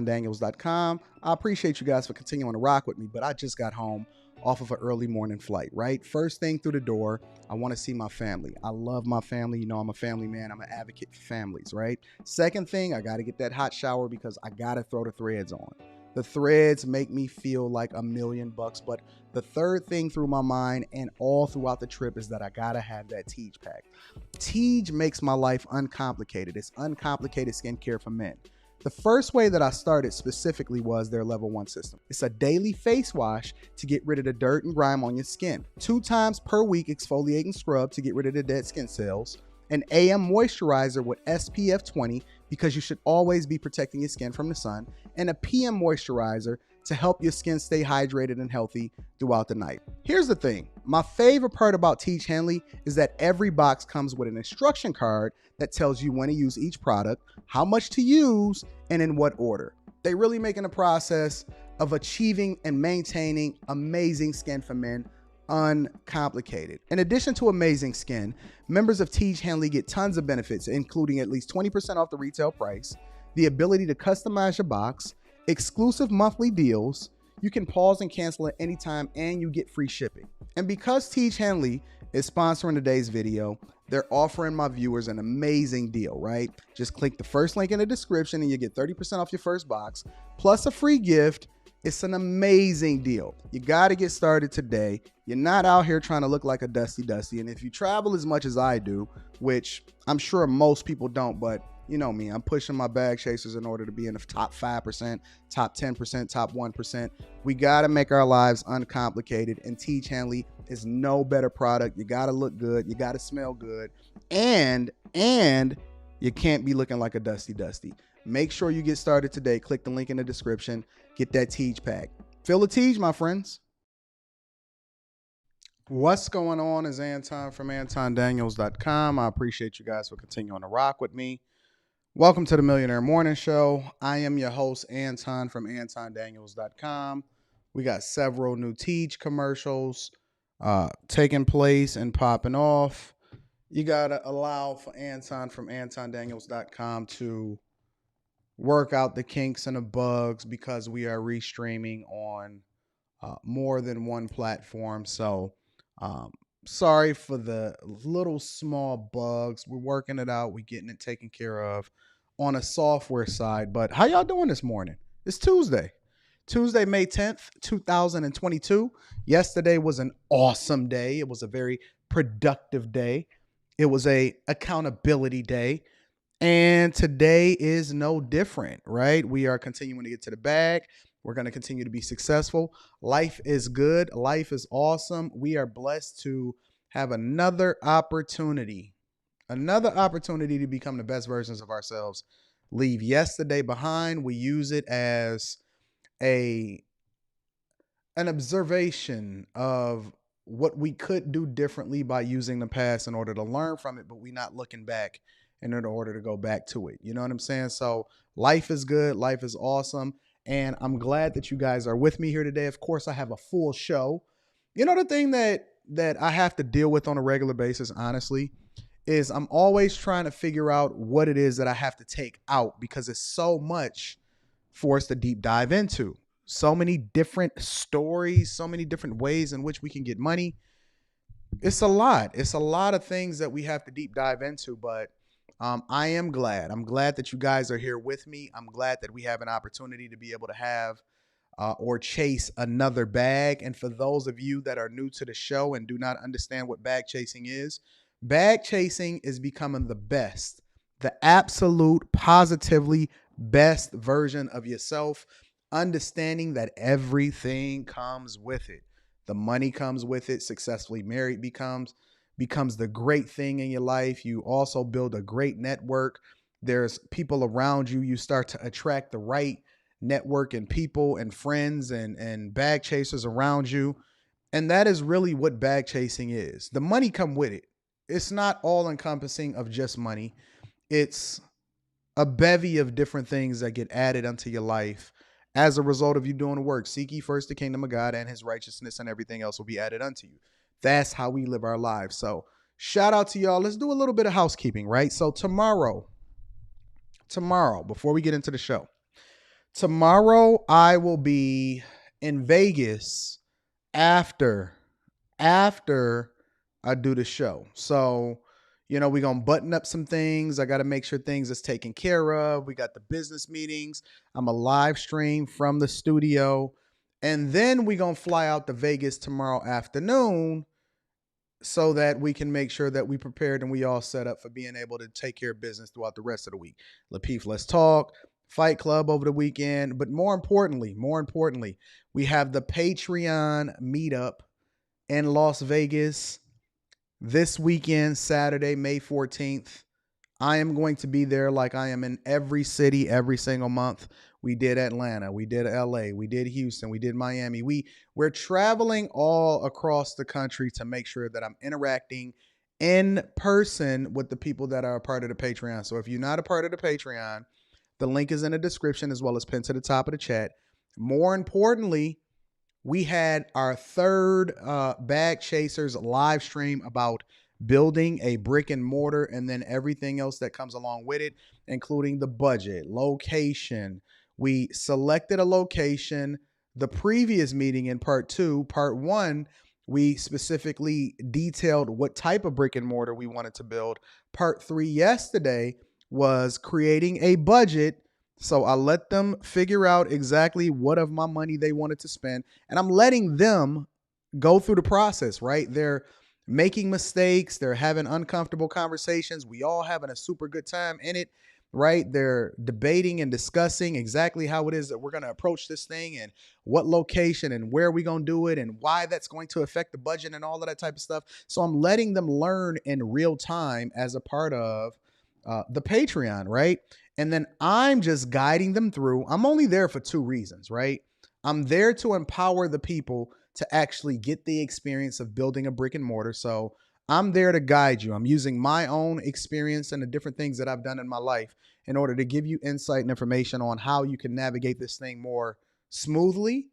Daniels.com. I appreciate you guys for continuing to rock with me, but I just got home off of an early morning flight, right? First thing through the door, I want to see my family. I love my family. You know, I'm a family man. I'm an advocate for families, right? Second thing, I got to get that hot shower because I got to throw the threads on. The threads make me feel like $1,000,000, but the third thing through my mind and all throughout the trip is that I gotta have that TPain pack. TPain makes my life uncomplicated. It's uncomplicated skincare for men. The first way that I started specifically was their level 1 system. It's a daily face wash to get rid of the dirt and grime on your skin. 2 times per week exfoliating scrub to get rid of the dead skin cells. An AM moisturizer with SPF 20 because you should always be protecting your skin from the sun. And a PM moisturizer to help your skin stay hydrated and healthy throughout the night. Here's the thing. My favorite part about TPain is that every box comes with an instruction card that tells you when to use each product, how much to use, and in what order. They really making the process of achieving and maintaining amazing skin for men uncomplicated. In addition to amazing skin, members of TPain get tons of benefits, including at least 20% off the retail price, the ability to customize your box, exclusive monthly deals, you can pause and cancel at any time, and you get free shipping. And because TPain is sponsoring today's video, they're offering my viewers an amazing deal, right? Just click the first link in the description and you get 30% off your first box, plus a free gift. It's an amazing deal. You got to get started today. You're not out here trying to look like a Dusty. And if you travel as much as I do, which I'm sure most people don't, but you know me, I'm pushing my bag chasers in order to be in the top 5%, top 10%, top 1%. We got to make our lives uncomplicated, and TPain is no better product. You got to look good. You got to smell good. And you can't be looking like a Dusty. Make sure you get started today. Click the link in the description. Get that TPain pack. Feel the TPain, my friends. What's going on is Anton from AntonDaniels.com. I appreciate you guys for continuing to rock with me. Welcome to the Millionaire Morning Show. I am your host, Anton from AntonDaniels.com. We got several new TPain commercials taking place and popping off. You got to allow for Anton from AntonDaniels.com to work out the kinks and the bugs because we are restreaming on more than one platform. So sorry for the little small bugs. We're working it out. We're getting it taken care of on a software side. But how y'all doing this morning? It's Tuesday, May 10th, 2022. Yesterday was an awesome day. It was a very productive day. It was a accountability day. And today is no different, right? We are continuing to get to the bag. We're going to continue to be successful. Life is good. Life is awesome. We are blessed to have another opportunity to become the best versions of ourselves. Leave yesterday behind. We use it as an observation of what we could do differently by using the past in order to learn from it, but we're not looking back in order to go back to it. You know what I'm saying? So life is good. Life is awesome. And I'm glad that you guys are with me here today. Of course, I have a full show. You know, the thing that I have to deal with on a regular basis, honestly, is I'm always trying to figure out what it is that I have to take out because it's so much for us to deep dive into. So many different stories, so many different ways in which we can get money. It's a lot. It's a lot of things that we have to deep dive into, but I am glad. I'm glad that you guys are here with me. I'm glad that we have an opportunity to be able to have or chase another bag. And for those of you that are new to the show and do not understand what bag chasing is becoming the best, the absolute positively best version of yourself, understanding that everything comes with it. The money comes with it. Successfully married becomes the great thing in your life. You also build a great network. There's people around you. You start to attract the right network and people and friends and bag chasers around you. And that is really what bag chasing is. The money come with it. It's not all encompassing of just money. It's a bevy of different things that get added unto your life as a result of you doing the work. Seek ye first the kingdom of God and his righteousness, and everything else will be added unto you. That's how we live our lives. So shout out to y'all. Let's do a little bit of housekeeping, right? So tomorrow, before we get into the show, Tomorrow I will be in Vegas after after I do the show. So, we're going to button up some things. I got to make sure things is taken care of. We got the business meetings. I'm a live stream from the studio. And then we're going to fly out to Vegas tomorrow afternoon so that we can make sure that we prepared and we all set up for being able to take care of business throughout the rest of the week. Lapeef, let's talk. Fight Club over the weekend. But more importantly, we have the Patreon meetup in Las Vegas this weekend, Saturday, May 14th. I am going to be there like I am in every city every single month. We did Atlanta, we did LA, we did Houston, we did Miami. We're traveling all across the country to make sure that I'm interacting in person with the people that are a part of the Patreon. So if you're not a part of the Patreon, the link is in the description as well as pinned to the top of the chat. More importantly, we had our third Bag Chasers live stream about building a brick and mortar and then everything else that comes along with it, including the budget, location. We selected a location. The previous meeting in part 2, part 1, we specifically detailed what type of brick and mortar we wanted to build. Part 3 yesterday was creating a budget. So I let them figure out exactly what of my money they wanted to spend. And I'm letting them go through the process, right? They're making mistakes. They're having uncomfortable conversations. We all having a super good time in it, right? They're debating and discussing exactly how it is that we're going to approach this thing and what location and where we're going to do it and why that's going to affect the budget and all of that type of stuff. So I'm letting them learn in real time as a part of the Patreon, right? And then I'm just guiding them through. I'm only there for 2 reasons, right? I'm there to empower the people to actually get the experience of building a brick and mortar. So I'm there to guide you. I'm using my own experience and the different things that I've done in my life in order to give you insight and information on how you can navigate this thing more smoothly.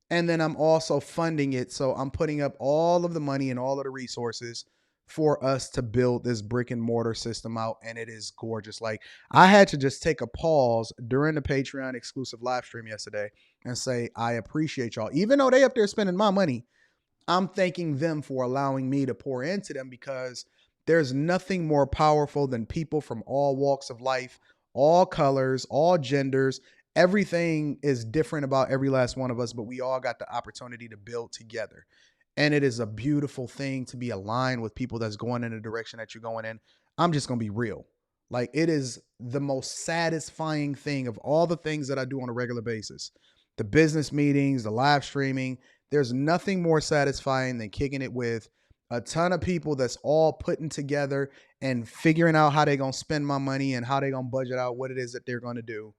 And then I'm also funding it. So I'm putting up all of the money and all of the resources for us to build this brick and mortar system out. And it is gorgeous. Like, I had to just take a pause during the Patreon exclusive live stream yesterday and say, I appreciate y'all. Even though they up there spending my money, I'm thanking them for allowing me to pour into them, because there's nothing more powerful than people from all walks of life, all colors, all genders. Everything is different about every last one of us, but we all got the opportunity to build together. And it is a beautiful thing to be aligned with people that's going in the direction that you're going in. I'm just going to be real. Like, it is the most satisfying thing of all the things that I do on a regular basis. The business meetings, the live streaming, there's nothing more satisfying than kicking it with a ton of people that's all putting together and figuring out how they're going to spend my money and how they're going to budget out what it is that they're going to do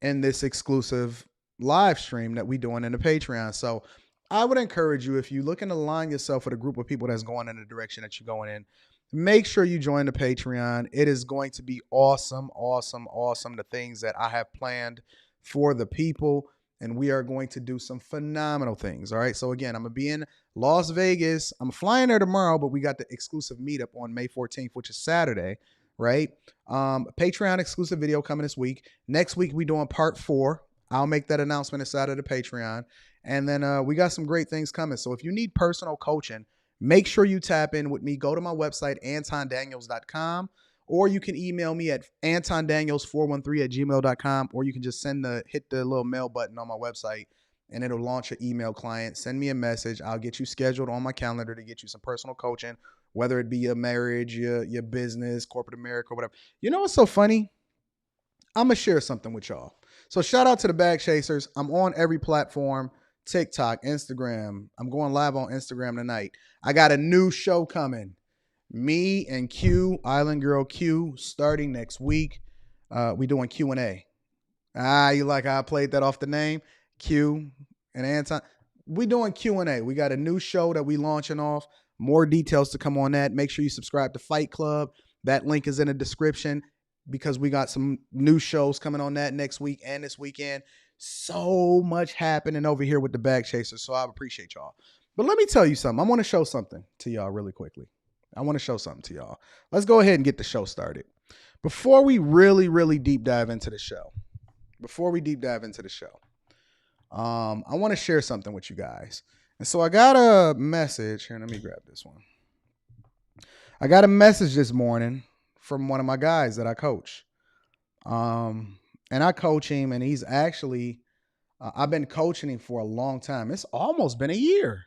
in this exclusive live stream that we doing in the Patreon. So I would encourage you, if you're looking to align yourself with a group of people that's going in the direction that you're going in, make sure you join the Patreon. It is going to be awesome, awesome, awesome. The things that I have planned for the people, and we are going to do some phenomenal things. All right. So again, I'm going to be in Las Vegas. I'm flying there tomorrow, but we got the exclusive meetup on May 14th, which is Saturday. Right. Patreon exclusive video coming this week. Next week, we doing part 4. I'll make that announcement inside of the Patreon. And then we got some great things coming. So if you need personal coaching, make sure you tap in with me. Go to my website, antondaniels.com, or you can email me at antondaniels413@gmail.com, or you can just hit the little mail button on my website and it'll launch an email client. Send me a message. I'll get you scheduled on my calendar to get you some personal coaching, whether it be your marriage, your business, corporate America, whatever. You know what's so funny? I'm going to share something with y'all. So shout out to the Bag Chasers. I'm on every platform, TikTok, Instagram. I'm going live on Instagram tonight. I got a new show coming. Me and Q, Island Girl Q, starting next week. We doing Q&A. You like how I played that off the name? Q and Anton. We doing Q&A. We got a new show that we launching off. More details to come on that. Make sure you subscribe to Fight Club. That link is in the description, because we got some new shows coming on that next week and this weekend. So much happening over here with the Bag Chasers, so I appreciate y'all. But let me tell you something. I want to show something to y'all really quickly. Let's go ahead and get the show started. Before we really, really deep dive into the show, before we deep dive into the show, I want to share something with you guys. And so I got a message here. Let me grab this one. I got a message this morning from one of my guys that I coach. And I coach him, and he's actually, I've been coaching him for a long time. It's almost been a year.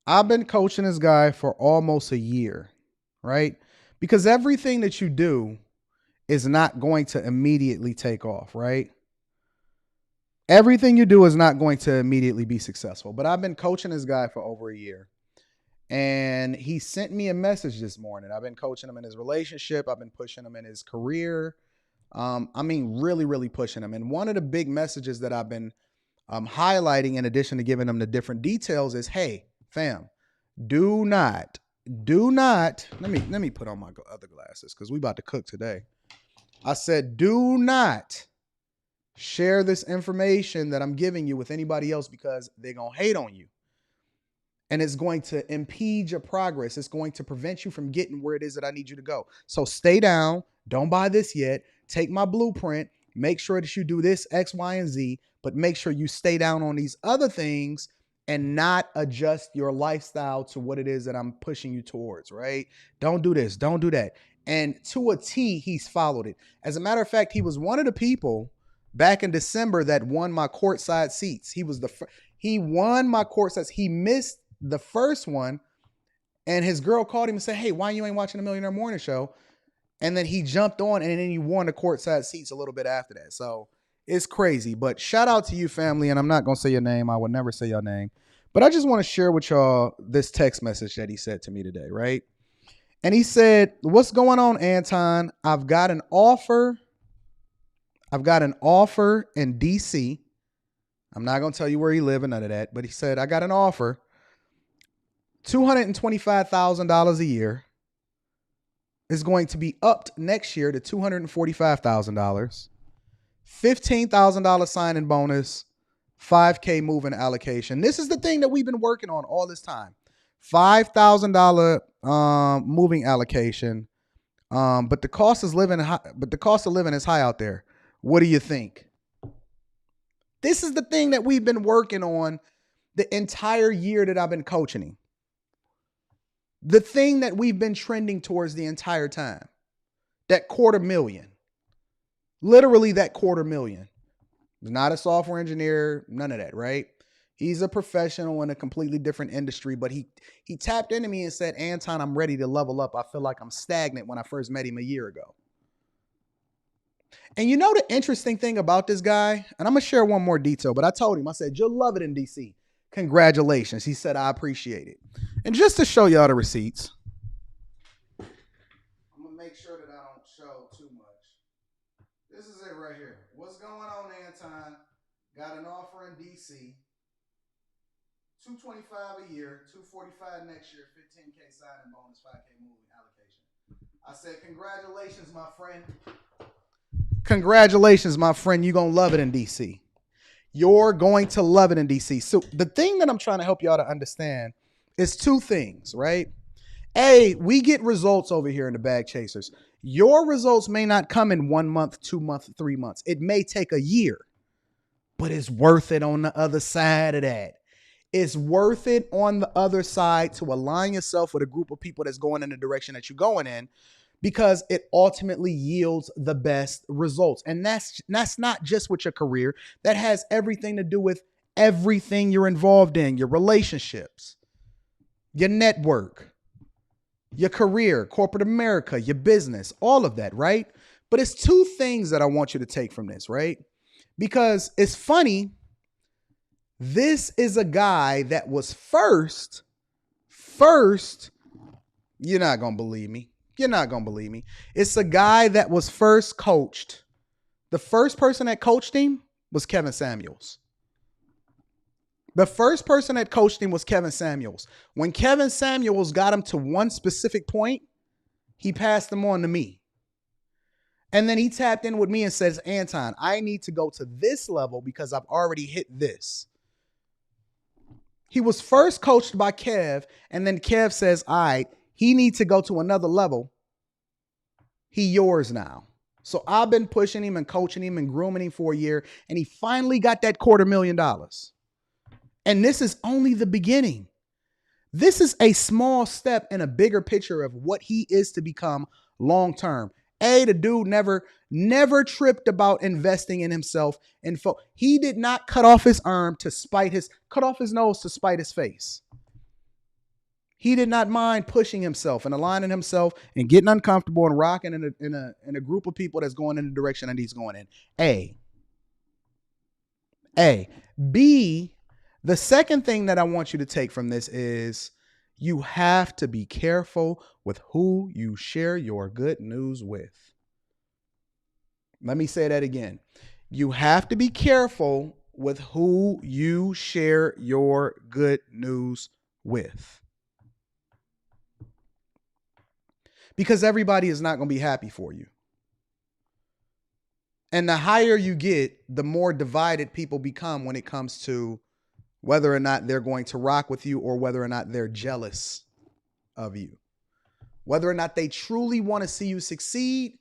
I've been coaching this guy for almost a year, right? Because everything that you do is not going to immediately take off, right? Everything you do is not going to immediately be successful. But I've been coaching this guy for over a year. And he sent me a message this morning. I've been coaching him in his relationship. I've been pushing him in his career. Really, really pushing him. And one of the big messages that I've been highlighting, in addition to giving them the different details, is, hey, fam, do not, let me put on my other glasses because we about to cook today. I said, do not share this information that I'm giving you with anybody else because they're going to hate on you. And it's going to impede your progress. It's going to prevent you from getting where it is that I need you to go. So stay down. Don't buy this yet. Take my blueprint. Make sure that you do this, X, Y, and Z, but make sure you stay down on these other things and not adjust your lifestyle to what it is that I'm pushing you towards, right? Don't do this. Don't do that. And to a T, he's followed it. As a matter of fact, he was one of the people back in December that won my courtside seats. He won my courtside. He missed the first one, and his girl called him and said, hey, why you ain't watching the Millionaire Morning Show? And then he jumped on, and then he won the courtside seats a little bit after that. So it's crazy. But shout out to you, family, and I'm not going to say your name. I would never say your name. But I just want to share with y'all this text message that he said to me today, right? And he said, what's going on, Anton? I've got an offer in D.C. I'm not going to tell you where he lives and none of that, but he said, I got an offer. $225,000 a year is going to be upped next year to $245,000, $15,000 signing bonus, $5K moving allocation. This is the thing that we've been working on all this time. $5,000 moving allocation, but the cost of living is high out there. What do you think? This is the thing that we've been working on the entire year that I've been coaching him. The thing that we've been trending towards the entire time, that $250,000, literally that $250,000. He's not a software engineer, none of that, right? He's a professional in a completely different industry, but he tapped into me and said, Anton, I'm ready to level up. I feel like I'm stagnant when I first met him a year ago. And you know the interesting thing about this guy, and I'm going to share one more detail, but I told him, I said, you'll love it in DC. Congratulations. He said, I appreciate it. And just to show y'all the receipts, I'm going to make sure that I don't show too much. This is it right here. What's going on, Anton? Got an offer in DC. $225 a year, $245 next year, $15K signing bonus, $5K moving allocation. I said, congratulations, my friend. Congratulations, my friend. You're going to love it in DC. You're going to love it in DC. So the thing that I'm trying to help y'all to understand is two things, right? A, we get results over here in the Bag Chasers. Your results may not come in 1 month, 2 months, 3 months. It may take a year, but it's worth it on the other side of that. It's worth it on the other side to align yourself with a group of people that's going in the direction that you're going in, because it ultimately yields the best results. And that's not just with your career. That has everything to do with everything you're involved in, your relationships, your network, your career, corporate America, your business, all of that, right? But it's two things that I want you to take from this, right? Because it's funny. This is a guy that was first, you're not going to believe me. You're not going to believe me. It's a guy that was first coached. The first person that coached him was Kevin Samuels. The first person that coached him was Kevin Samuels. When Kevin Samuels got him to one specific point, he passed him on to me. And then he tapped in with me and says, Anton, I need to go to this level because I've already hit this. He was first coached by Kev, and then Kev says, all right, he needs to go to another level. He yours now. So I've been pushing him and coaching him and grooming him for a year, and he finally got that $250,000. And this is only the beginning. This is a small step in a bigger picture of what he is to become long term. The dude never tripped about investing in himself. And he did not cut off his nose to spite his face. He did not mind pushing himself and aligning himself and getting uncomfortable and rocking in a group of people that's going in the direction that he's going in. B, the second thing that I want you to take from this is you have to be careful with who you share your good news with. Let me say that again. You have to be careful with who you share your good news with. Because everybody is not going to be happy for you. And the higher you get, the more divided people become when it comes to whether or not they're going to rock with you or whether or not they're jealous of you. Whether or not they truly want to see you succeed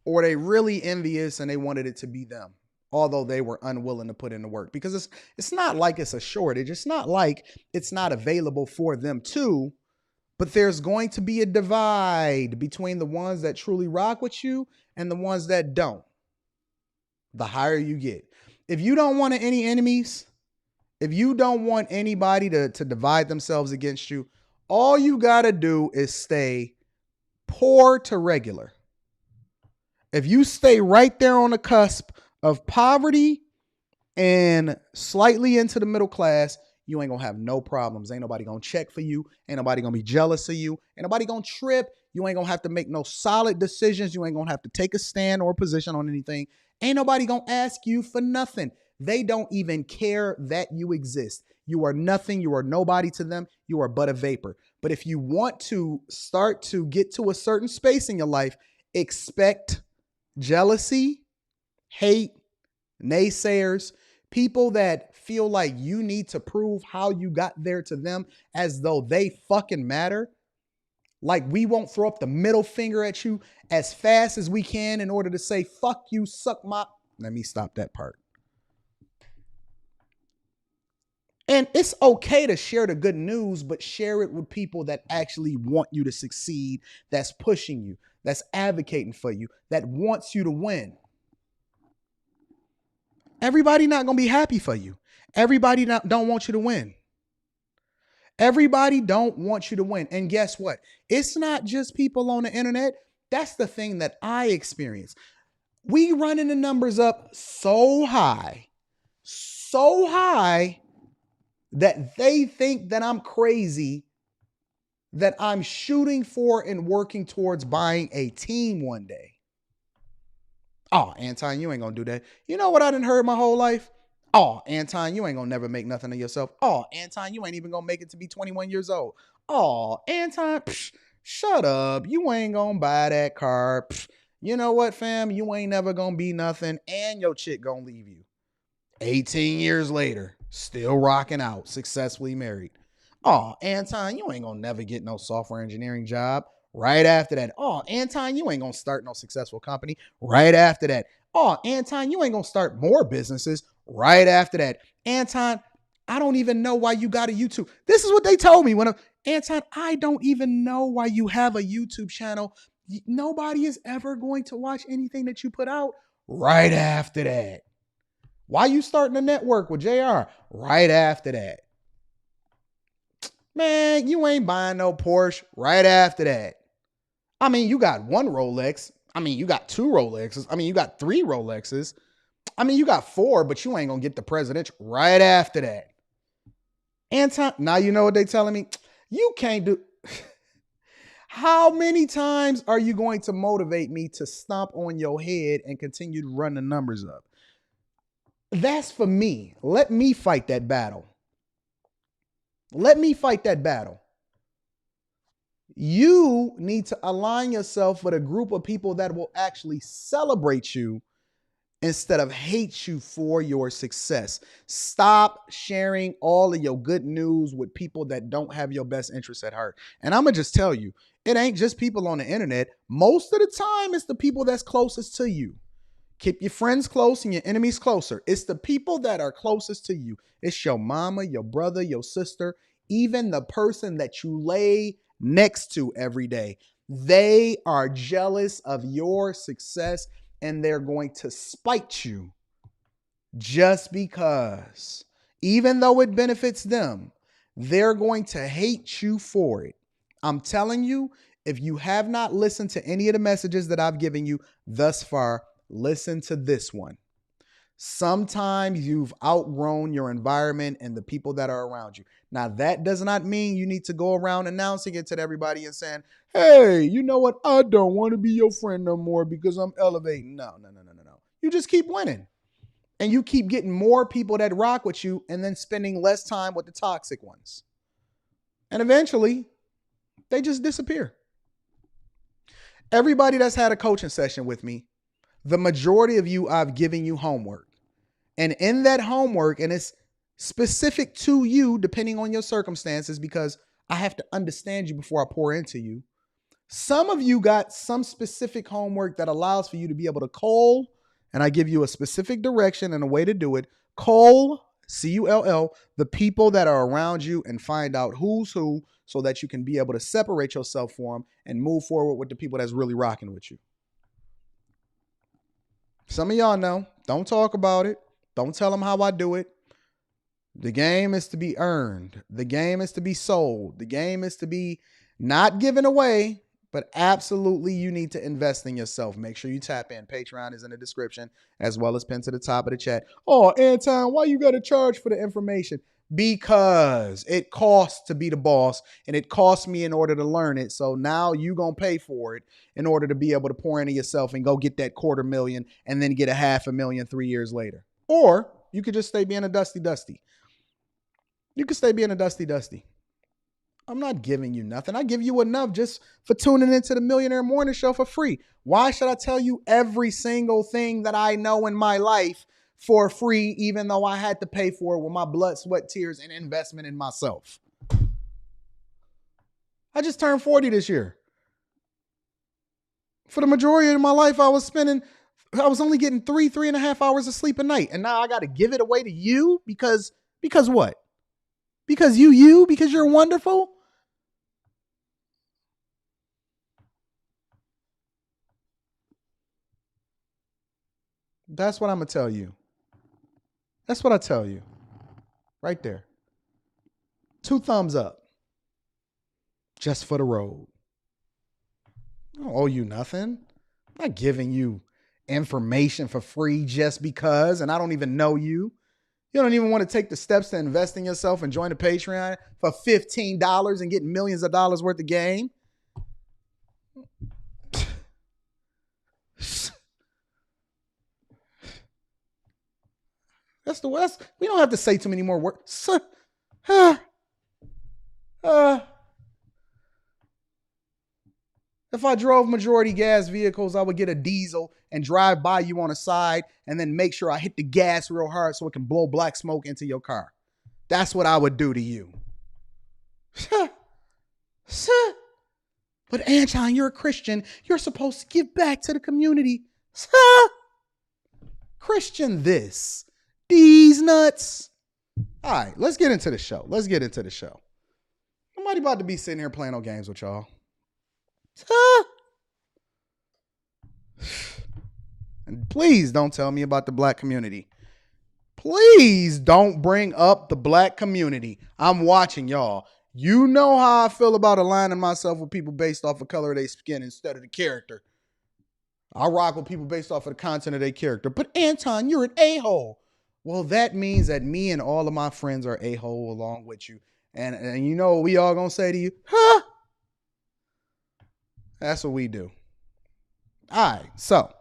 or they really envious and they wanted it to be them, although they were unwilling to put in the work. Because it's not like it's a shortage. It's not like it's not available for them too. But there's going to be a divide between the ones that truly rock with you and the ones that don't. The higher you get. If you don't want any enemies, if you don't want anybody to divide themselves against you, all you got to do is stay poor to regular. If you stay right there on the cusp of poverty and slightly into the middle class, you ain't gonna have no problems. Ain't nobody gonna check for you. Ain't nobody gonna be jealous of you. Ain't nobody gonna trip. You ain't gonna have to make no solid decisions. You ain't gonna have to take a stand or a position on anything. Ain't nobody gonna ask you for nothing. They don't even care that you exist. You are nothing. You are nobody to them. You are but a vapor. But if you want to start to get to a certain space in your life, expect jealousy, hate, naysayers, people that feel like you need to prove how you got there to them as though they fucking matter. Like we won't throw up the middle finger at you as fast as we can in order to say, fuck you, suck my... Let me stop that part. And it's okay to share the good news, but share it with people that actually want you to succeed, that's pushing you, that's advocating for you, that wants you to win. Everybody not going to be happy for you. Everybody don't want you to win. Everybody don't want you to win. And guess what? It's not just people on the internet. That's the thing that I experience. We running the numbers up so high that they think that I'm crazy, that I'm shooting for and working towards buying a team one day. Oh, Anton, you ain't gonna do that. You know what I done heard my whole life? Oh, Anton, you ain't gonna never make nothing of yourself. Oh, Anton, you ain't even gonna make it to be 21 years old. Oh, Anton, shut up. You ain't gonna buy that car. You know what, fam? You ain't never gonna be nothing, and your chick gonna leave you. 18 years later, still rocking out, successfully married. Oh, Anton, you ain't gonna never get no software engineering job. Right after that. Oh, Anton, you ain't gonna start no successful company. Right after that. Oh, Anton, you ain't gonna start more businesses. Right after that. Anton, I don't even know why you got a YouTube. This is what they told me Anton, I don't even know why you have a YouTube channel. Nobody is ever going to watch anything that you put out. Right after that. Why you starting a network with JR? Right after that. Man, you ain't buying no Porsche. Right after that. I mean, you got one Rolex. I mean, you got two Rolexes. I mean, you got three Rolexes. I mean, you got four, but you ain't going to get the presidential. Right after that. Anton, now you know what they telling me? You can't do... How many times are you going to motivate me to stomp on your head and continue to run the numbers up? That's for me. Let me fight that battle. Let me fight that battle. You need to align yourself with a group of people that will actually celebrate you instead of hate you for your success. Stop sharing all of your good news with people that don't have your best interests at heart. And I'm going to just tell you, It ain't just people on the internet. Most of the time, it's the people that's closest to you. Keep your friends close and your enemies closer. It's the people that are closest to you. It's your mama, your brother, your sister, even the person that you lay next to every day. They are jealous of your success and they're going to spite you just because. Even though it benefits them, they're going to hate you for it. I'm telling you, if you have not listened to any of the messages that I've given you thus far, listen to this one. Sometimes you've outgrown your environment and the people that are around you. Now, that does not mean you need to go around announcing it to everybody and saying, hey, you know what? I don't want to be your friend no more because I'm elevating. No. You just keep winning. And you keep getting more people that rock with you and then spending less time with the toxic ones. And eventually, they just disappear. Everybody that's had a coaching session with me, the majority of you, I've given you homework. And in that homework, and it's specific to you depending on your circumstances because I have to understand you before I pour into you. Some of you got some specific homework that allows for you to be able to call, and I give you a specific direction and a way to do it. Call, C-U-L-L, the people that are around you and find out who's who so that you can be able to separate yourself from them and move forward with the people that's really rocking with you. Some of y'all know, don't talk about it. Don't tell them how I do it. The game is to be earned. The game is to be sold. The game is to be not given away, but absolutely you need to invest in yourself. Make sure you tap in. Patreon is in the description as well as pinned to the top of the chat. Oh, Anton, why you got to charge for the information? Because it costs to be the boss and it costs me in order to learn it. So now you going to pay for it in order to be able to pour into yourself and go get that $250,000 and then get a $500,000 3 years later. Or you could just stay being a dusty. You could stay being a dusty. I'm not giving you nothing. I give you enough just for tuning into the Millionaire Morning Show for free. Why should I tell you every single thing that I know in my life for free, even though I had to pay for it with my blood, sweat, tears, and investment in myself? I just turned 40 this year. For the majority of my life, I was only getting 3.5 hours of sleep a night. And now I got to give it away to you because what? Because because you're wonderful? That's what I'm going to tell you. That's what I tell you. Right there. 2 thumbs up. Just for the road. I don't owe you nothing. I'm not giving you information for free just because, and I don't even know you. You don't even want to take the steps to invest in yourself and join the Patreon for $15 and get millions of dollars worth of game. That's the West. We don't have to say too many more words. If I drove majority gas vehicles, I would get a diesel and drive by you on the side and then make sure I hit the gas real hard so it can blow black smoke into your car. That's what I would do to you. But Anton, you're a Christian. You're supposed to give back to the community. Christian this. These nuts. All right, let's get into the show. Nobody about to be sitting here playing no games with y'all. And please don't tell me about the black community. Please don't bring up the black community. I'm watching y'all. You know how I feel about aligning myself with people based off the color of their skin instead of the character. I rock with people based off of the content of their character. But Anton, you're an a-hole. Well, that means that me and all of my friends are a-hole along with you. And you know what we all gonna say to you? Huh? That's what we do. All right, so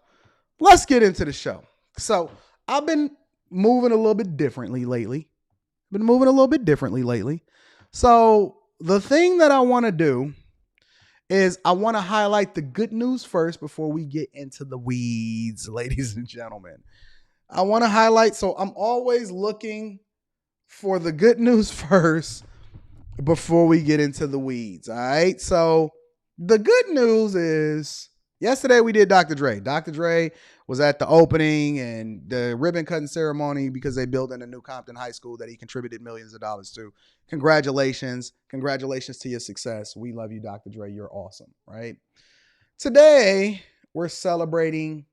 let's get into the show. So I've been moving a little bit differently lately. So the thing that I want to do is I want to highlight the good news first before we get into the weeds, ladies and gentlemen. I want to highlight, so I'm always looking for the good news first before we get into the weeds, all right? So The good news is yesterday we did Dr. Dre. Dr. Dre was at the opening and the ribbon cutting ceremony because they built in a new Compton high school that he contributed millions of dollars to. Congratulations. Congratulations to your success. We love you, Dr. Dre. You're awesome, right? Today, we're celebrating.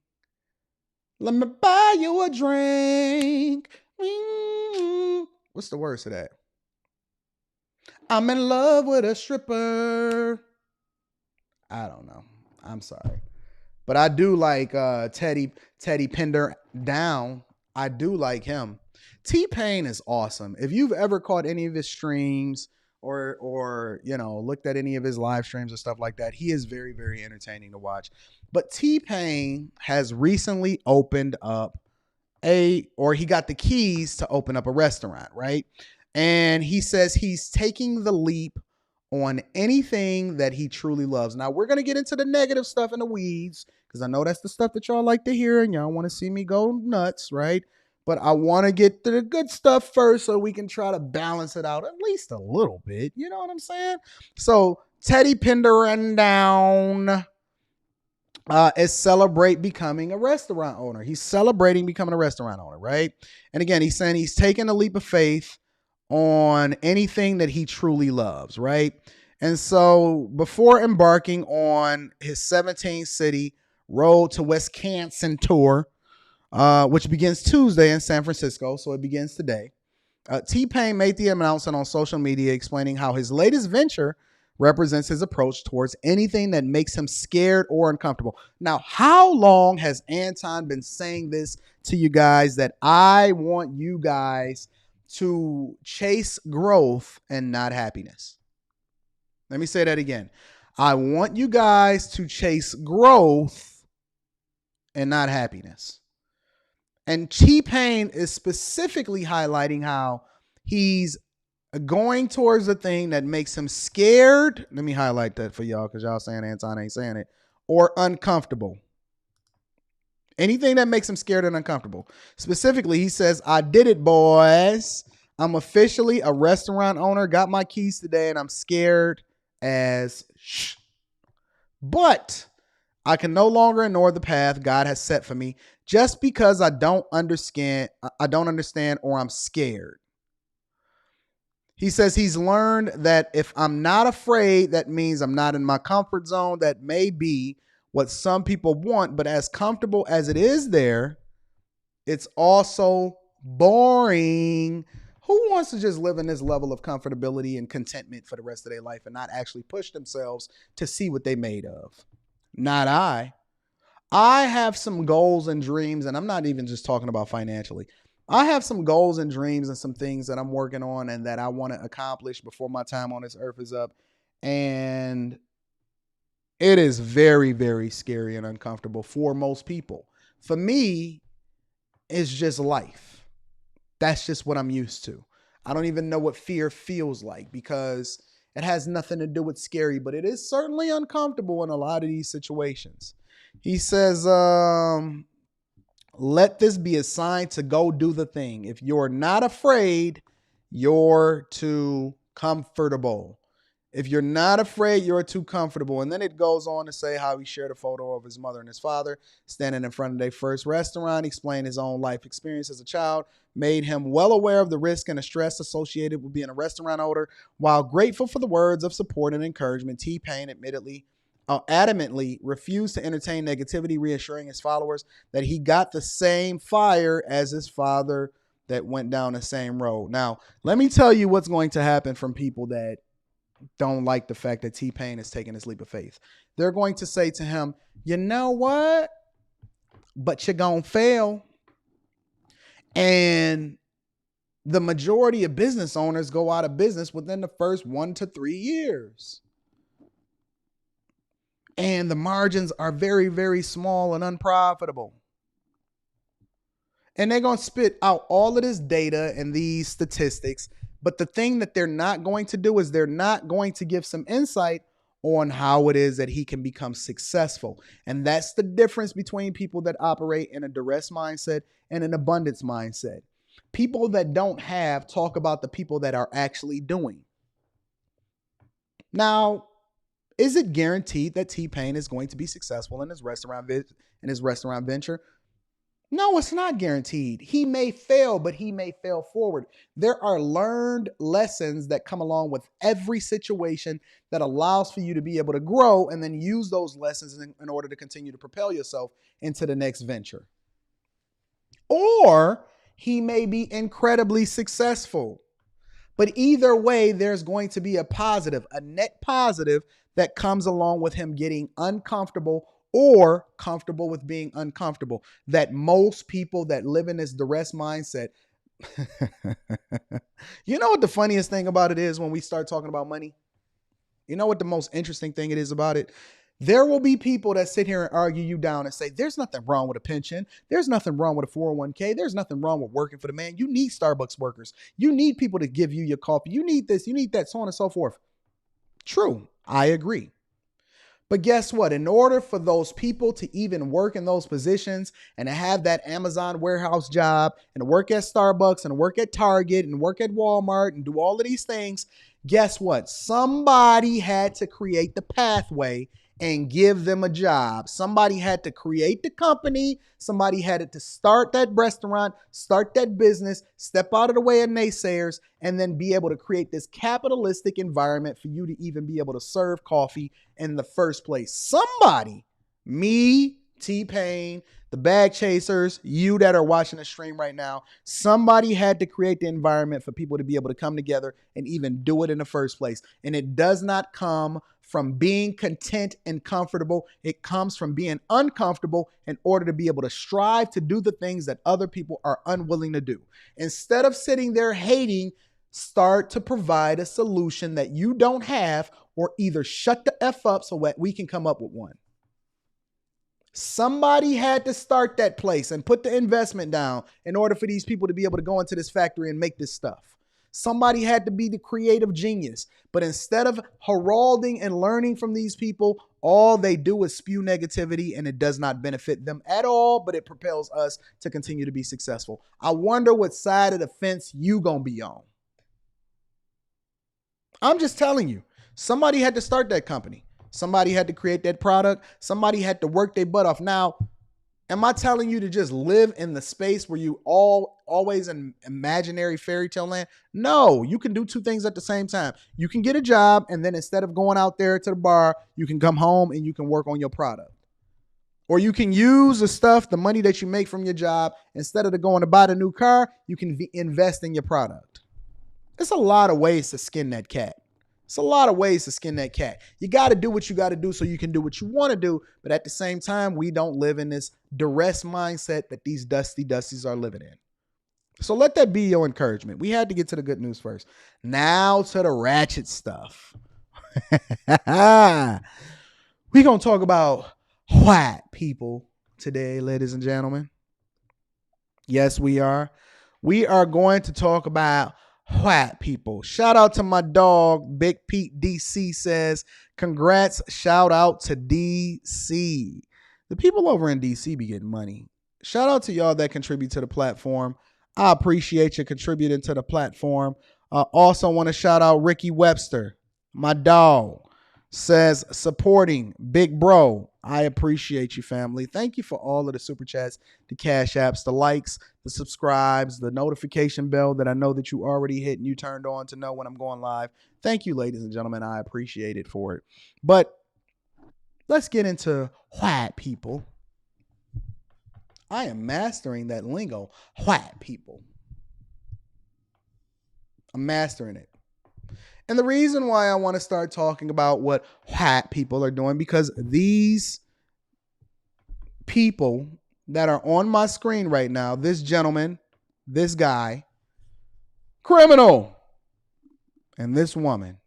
Let me buy you a drink. What's the words of that? I'm in love with a stripper. I don't know. I'm sorry. But I do like Teddy Pender Down. I do like him. TPain is awesome. If you've ever caught any of his streams or looked at any of his live streams or stuff like that, he is very, very entertaining to watch. But TPain has recently opened up he got the keys to open up a restaurant, right? And he says he's taking the leap on anything that he truly loves. Now, we're going to get into the negative stuff in the weeds because I know that's the stuff that y'all like to hear and y'all want to see me go nuts, right? But I want to get to the good stuff first so we can try to balance it out at least a little bit. You know what I'm saying? So, Teddy Pender Down is celebrate becoming a restaurant owner. He's celebrating becoming a restaurant owner, right? And again, he's saying he's taking a leap of faith on anything that he truly loves, right? And so before embarking on his 17-city Road to Wisconsin tour, which begins Tuesday in San Francisco, so it begins today, TPain made the announcement on social media explaining how his latest venture represents his approach towards anything that makes him scared or uncomfortable. Now, how long has Anton been saying this to you guys, that I want you guys to chase growth and not happiness? Let me say that again. I want you guys to chase growth and not happiness. And TPain is specifically highlighting how he's going towards the thing that makes him scared. Let me highlight that for y'all because y'all saying Anton ain't saying it. Or uncomfortable. Anything that makes him scared and uncomfortable. Specifically, he says, I did it, boys. I'm officially a restaurant owner. Got my keys today and I'm scared as shh. But I can no longer ignore the path God has set for me just because I don't understand or I'm scared. He says he's learned that if I'm not afraid, that means I'm not in my comfort zone. That may be what some people want, but as comfortable as it is there, it's also boring. Who wants to just live in this level of comfortability and contentment for the rest of their life and not actually push themselves to see what they made of? Not I. I have some goals and dreams, and I'm not even just talking about financially. I have some goals and dreams and some things that I'm working on and that I want to accomplish before my time on this earth is up. And it is very, very scary and uncomfortable for most people. For me, it's just life. That's just what I'm used to. I don't even know what fear feels like because it has nothing to do with scary, but it is certainly uncomfortable in a lot of these situations. He says, let this be a sign to go do the thing. If you're not afraid, you're too comfortable. If you're not afraid, you're too comfortable. And then it goes on to say how he shared a photo of his mother and his father standing in front of their first restaurant, explained his own life experience as a child, made him well aware of the risk and the stress associated with being a restaurant owner. While grateful for the words of support and encouragement, TPain adamantly refused to entertain negativity, reassuring his followers that he got the same fire as his father that went down the same road. Now, let me tell you what's going to happen from people that don't like the fact that TPain is taking this leap of faith. They're going to say to him, you know what? But you're going to fail. And the majority of business owners go out of business within the first 1 to 3 years. And the margins are very, very small and unprofitable. And they're going to spit out all of this data and these statistics. But the thing that they're not going to do is they're not going to give some insight on how it is that he can become successful. And that's the difference between people that operate in a duress mindset and an abundance mindset. People that don't have talk about the people that are actually doing. Now, Is it guaranteed that TPain is going to be successful in his restaurant venture? No, it's not guaranteed. He may fail, but he may fail forward. There are learned lessons that come along with every situation that allows for you to be able to grow and then use those lessons in order to continue to propel yourself into the next venture. Or he may be incredibly successful. But either way, there's going to be a positive, a net positive that comes along with him getting uncomfortable or comfortable with being uncomfortable. That most people that live in this duress mindset, you know what the funniest thing about it is when we start talking about money? You know what the most interesting thing it is about it? There will be people that sit here and argue you down and say, there's nothing wrong with a pension. There's nothing wrong with a 401k. There's nothing wrong with working for the man. You need Starbucks workers. You need people to give you your coffee. You need this, you need that, so on and so forth. True, I agree. But guess what? In order for those people to even work in those positions and to have that Amazon warehouse job and to work at Starbucks and to work at Target and work at Walmart and do all of these things, guess what? Somebody had to create the pathway and give them a job. Somebody had to create the company. Somebody had to start that restaurant, start that business, step out of the way of naysayers, and then be able to create this capitalistic environment for you to even be able to serve coffee in the first place. Somebody, me, TPain, the bag chasers, you that are watching the stream right now, somebody had to create the environment for people to be able to come together and even do it in the first place. And it does not come from being content and comfortable. It comes from being uncomfortable in order to be able to strive to do the things that other people are unwilling to do. Instead of sitting there hating, start to provide a solution that you don't have, or either shut the F up so that we can come up with one. Somebody had to start that place and put the investment down in order for these people to be able to go into this factory and make this stuff. Somebody had to be the creative genius. But instead of heralding and learning from these people, all they do is spew negativity, and it does not benefit them at all, but it propels us to continue to be successful. I wonder what side of the fence you gonna be on. I'm just telling you, somebody had to start that company. Somebody had to create that product. Somebody had to work their butt off. Now, am I telling you to just live in the space where you always in imaginary fairy tale land? No, you can do two things at the same time. You can get a job, and then instead of going out there to the bar, you can come home and you can work on your product. Or you can use the money that you make from your job, instead of going to buy the new car, you can invest in your product. It's a lot of ways to skin that cat. It's a lot of ways to skin that cat. You got to do what you got to do so you can do what you want to do. But at the same time, we don't live in this duress mindset that these dusties are living in. So let that be your encouragement. We had to get to the good news first. Now to the ratchet stuff. We're going to talk about white people today, ladies and gentlemen. Yes, we are. We are going to talk about white people. Shout out to my dog, Big Pete DC says, congrats, shout out to DC. The people over in DC be getting money. Shout out to y'all that contribute to the platform. I appreciate you contributing to the platform. Also want to shout out Ricky Webster, my dog, says supporting Big Bro. I appreciate you, family. Thank you for all of the super chats, the cash apps, the likes, the subscribes, the notification bell that I know that you already hit and you turned on to know when I'm going live. Thank you, ladies and gentlemen. I appreciate it for it. But let's get into white people. I am mastering that lingo. White people. I'm mastering it. And the reason why I want to start talking about what white people are doing, because these people that are on my screen right now, this gentleman, this guy, criminal, and this woman,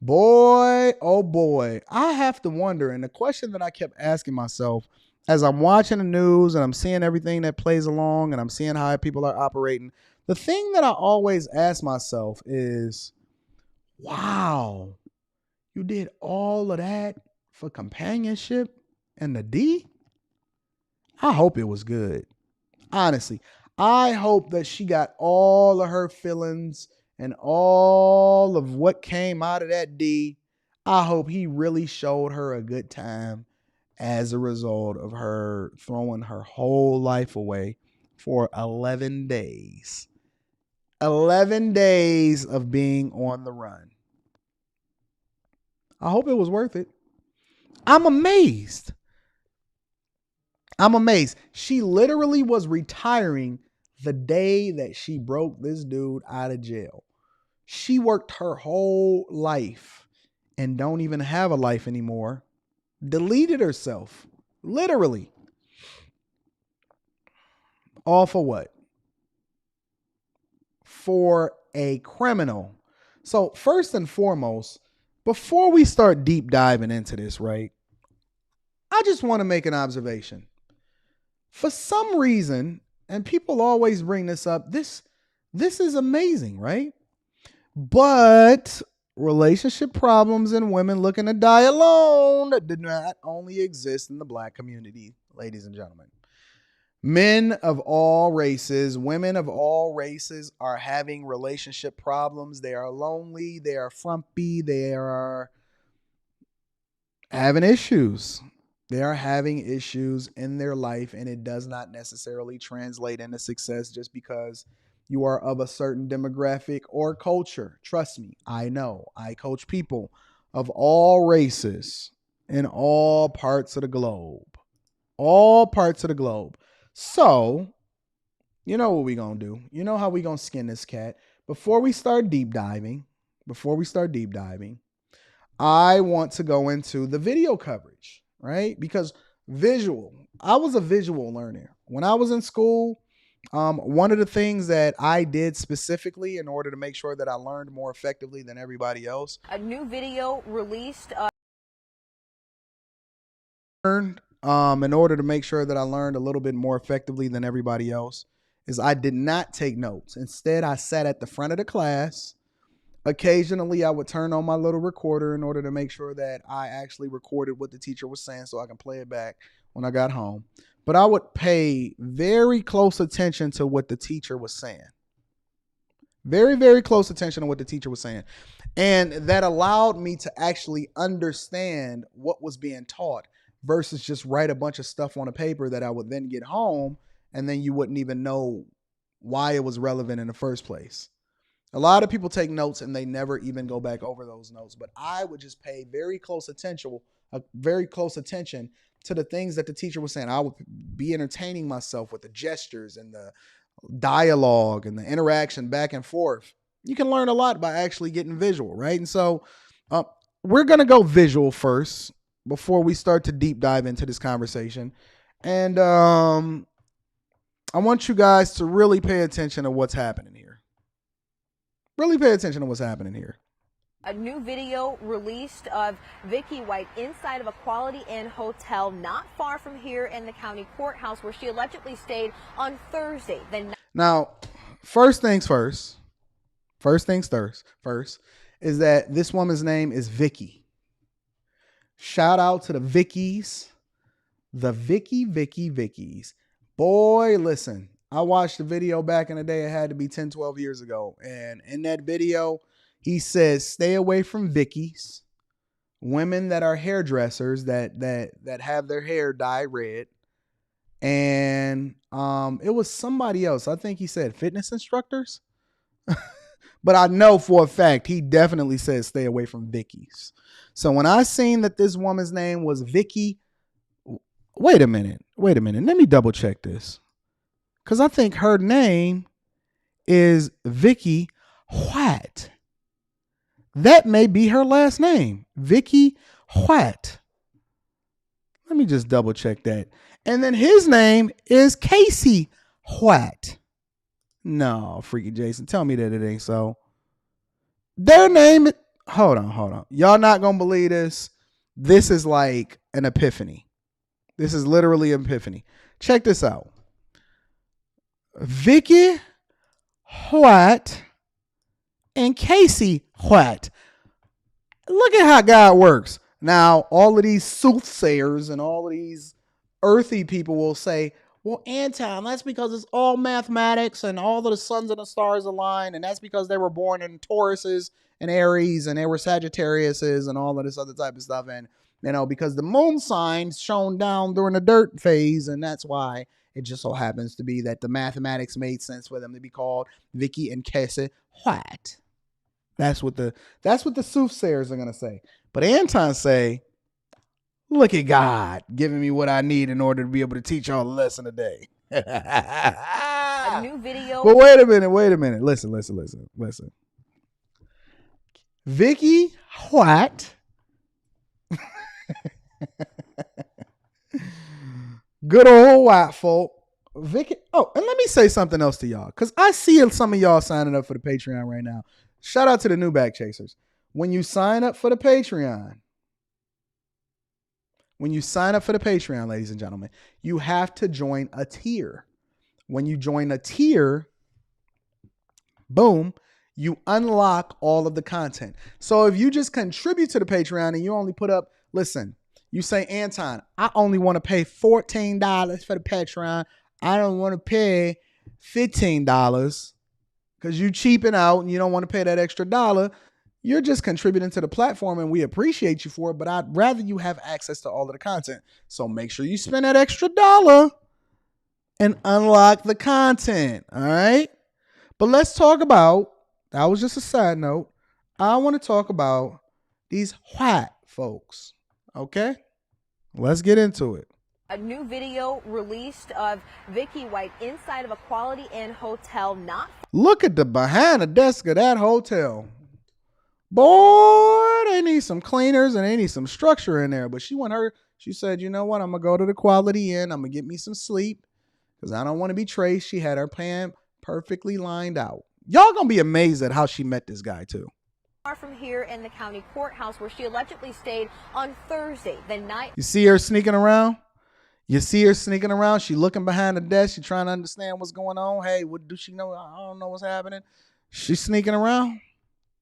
boy, oh boy, I have to wonder. And the question that I kept asking myself as I'm watching the news and I'm seeing everything that plays along and I'm seeing how people are operating, the thing that I always ask myself is, wow, you did all of that for companionship and the D? I hope it was good. Honestly, I hope that she got all of her feelings and all of what came out of that D I hope he really showed her a good time as a result of her throwing her whole life away for 11 days. 11 days of being on the run. I hope it was worth it. I'm amazed. She literally was retiring the day that she broke this dude out of jail. She worked her whole life and don't even have a life anymore. Deleted herself. Literally. All for what? For a criminal. So first and foremost, before we start deep diving into this, right? I just want to make an observation. For some reason, and people always bring this up, this is amazing, right? But relationship problems and women looking to die alone do not only exist in the Black community, ladies and gentlemen. Men of all races, women of all races are having relationship problems. They are lonely. They are frumpy. They are having issues. They are having issues in their life, and it does not necessarily translate into success just because you are of a certain demographic or culture. Trust me, I know. I coach people of all races in all parts of the globe. All parts of the globe. So, you know what we're going to do. You know how we're going to skin this cat. Before we start deep diving, I want to go into the video coverage, right? Because I was a visual learner. When I was in school, one of the things that I did specifically in order to make sure that I learned more effectively than everybody else. A new video released. In order to make sure that I learned a little bit more effectively than everybody else is I did not take notes. Instead, I sat at the front of the class. Occasionally, I would turn on my little recorder in order to make sure that I actually recorded what the teacher was saying so I can play it back when I got home. But I would pay very close attention to what the teacher was saying. Very, very close attention to what the teacher was saying. And that allowed me to actually understand what was being taught versus just write a bunch of stuff on a paper that I would then get home and then you wouldn't even know why it was relevant in the first place. A lot of people take notes and they never even go back over those notes, but I would just pay very close attention to the things that the teacher was saying. I would be entertaining myself with the gestures and the dialogue and the interaction back and forth. You can learn a lot by actually getting visual, right? And so we're going to go visual first before we start to deep dive into this conversation. And I want you guys to really pay attention to what's happening here. Really pay attention to what's happening here. A new video released of Vicky White inside of a Quality Inn hotel not far from here in the county courthouse where she allegedly stayed on Thursday. Now, first things first is that this woman's name is Vicky. Shout out to the Vickies. The Vickies. Boy, listen. I watched the video back in the day. It had to be 10, 12 years ago. And in that video, he says, stay away from Vickies, women that are hairdressers that have their hair dye red. And it was somebody else. I think he said fitness instructors. But I know for a fact he definitely said stay away from Vickies. So when I seen that this woman's name was Vicky, wait a minute. Let me double check this. Because I think her name is Vicky White. That may be her last name. Vicky White. Let me just double check that. And then his name is Casey White. No, Freaky Jason, tell me that it ain't so. Their name, hold on. Y'all not going to believe this. This is like an epiphany. This is literally an epiphany. Check this out. Vicky White and Casey White. Look at how God works. Now, all of these soothsayers and all of these earthy people will say, Well, Anton, that's because it's all mathematics and all of the suns and the stars align, and that's because they were born in Tauruses and Aries and they were Sagittariuses and all of this other type of stuff. And, because the moon sign shone down during the dirt phase, and that's why it just so happens to be that the mathematics made sense for them to be called Vicky and Casey White. That's what the soothsayers are gonna say. But Anton say, look at God giving me what I need in order to be able to teach y'all a lesson today. A new video. But wait a minute. Listen. Vicky White. Good old white folk. Vicky. Oh, and let me say something else to y'all, because I see some of y'all signing up for the Patreon right now. Shout out to the new back chasers. When you sign up for the Patreon, ladies and gentlemen, you have to join a tier. When you join a tier, boom, you unlock all of the content. So if you just contribute to the Patreon and you only put up, listen, you say, Anton, I only want to pay $14 for the Patreon. I don't want to pay $15 because you cheaping out and you don't want to pay that extra dollar. You're just contributing to the platform and we appreciate you for it, but I'd rather you have access to all of the content. So make sure you spend that extra dollar and unlock the content. All right. But let's talk about, that was just a side note. I want to talk about these white folks. Okay. Let's get into it. A new video released of Vicky White inside of a Quality Inn hotel. Look at the behind the desk of that hotel. Boy, they need some cleaners and they need some structure in there. But she said, you know what? I'm going to go to the Quality Inn. I'm going to get me some sleep because I don't want to be traced. She had her plan perfectly lined out. Y'all going to be amazed at how she met this guy too. Far from here in the county courthouse where she allegedly stayed on Thursday, the night. You see her sneaking around? She looking behind the desk. She trying to understand what's going on. Hey, what do she know? I don't know what's happening. She's sneaking around.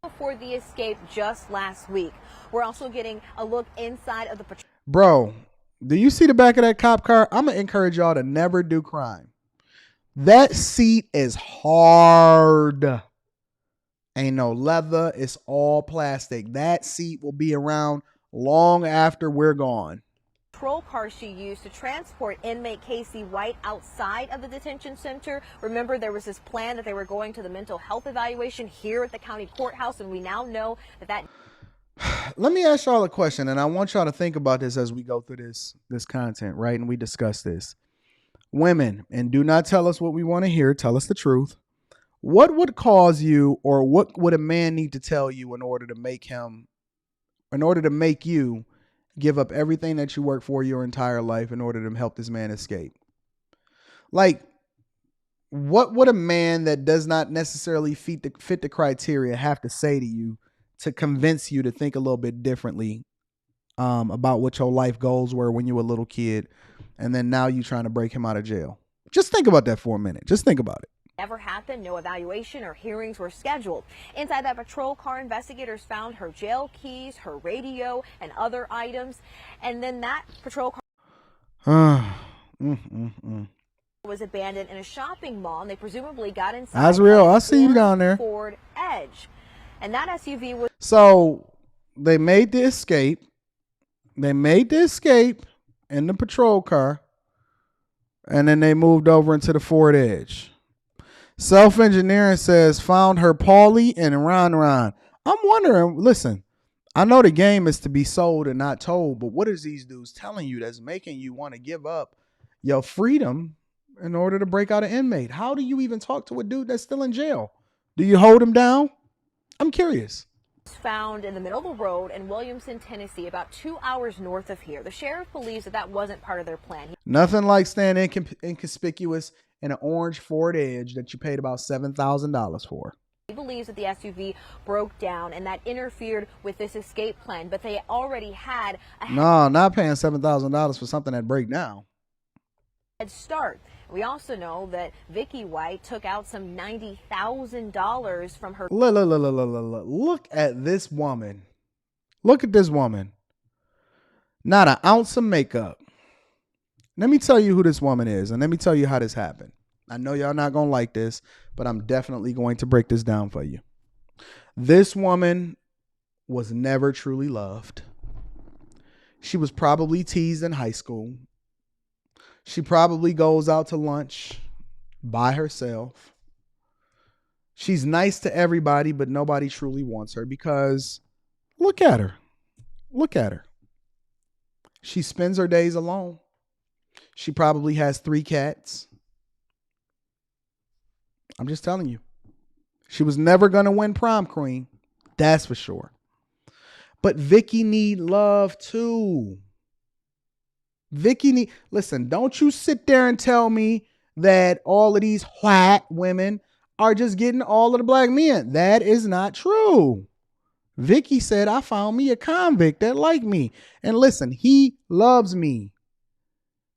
Before the escape just last week. We're also getting a look inside of the patrol. Bro, do you see the back of that cop car? I'm going to encourage y'all to never do crime. That seat is hard. Ain't no leather. It's all plastic. That seat will be around long after we're gone. Patrol car she used to transport inmate Casey White outside of the detention center. Remember, there was this plan that they were going to the mental health evaluation here at the county courthouse, and we now know that. Let me ask y'all a question, and I want y'all to think about this as we go through this content, right? And we discuss this. Women, and do not tell us what we want to hear. Tell us the truth. What would cause you, or what would a man need to tell you in order to make you give up everything that you work for your entire life in order to help this man escape? Like, what would a man that does not necessarily fit the criteria have to say to you to convince you to think a little bit differently about what your life goals were when you were a little kid, and then now you trying to break him out of jail? Just think about that for a minute. Just think about it. Never happened. No evaluation or hearings were scheduled. Inside that patrol car, investigators found her jail keys, her radio, and other items. And then that patrol car was abandoned in a shopping mall, and they presumably got inside. That's real. I see you down there. Ford Edge. And that SUV was. So they made the escape. In the patrol car. And then they moved over into the Ford Edge. Self-engineering says found her Paulie and Ron. I'm wondering, listen, I know the game is to be sold and not told, but what is these dudes telling you that's making you want to give up your freedom in order to break out an inmate? How do you even talk to a dude that's still in jail? Do you hold him down? I'm curious. Found in the middle of the road in Williamson, Tennessee, about 2 hours north of here. The sheriff believes that wasn't part of their plan. Nothing like staying inconspicuous in an orange Ford Edge that you paid about $7,000 for. He believes that the SUV broke down and that interfered with this escape plan, but they already had No, not paying $7,000 for something that break down. Head start. We also know that Vicky White took out some $90,000 from her. Look at this woman. Look at this woman. Not an ounce of makeup. Let me tell you who this woman is, and let me tell you how this happened. I know y'all not going to like this, but I'm definitely going to break this down for you. This woman was never truly loved. She was probably teased in high school. She probably goes out to lunch by herself. She's nice to everybody, but nobody truly wants her because look at her. Look at her. She spends her days alone. She probably has 3 cats. I'm just telling you. She was never going to win prom queen. That's for sure. But Vicky need love too. Listen, don't you sit there and tell me that all of these white women are just getting all of the black men. That is not true. Vicky said, I found me a convict that liked me. And listen, he loves me.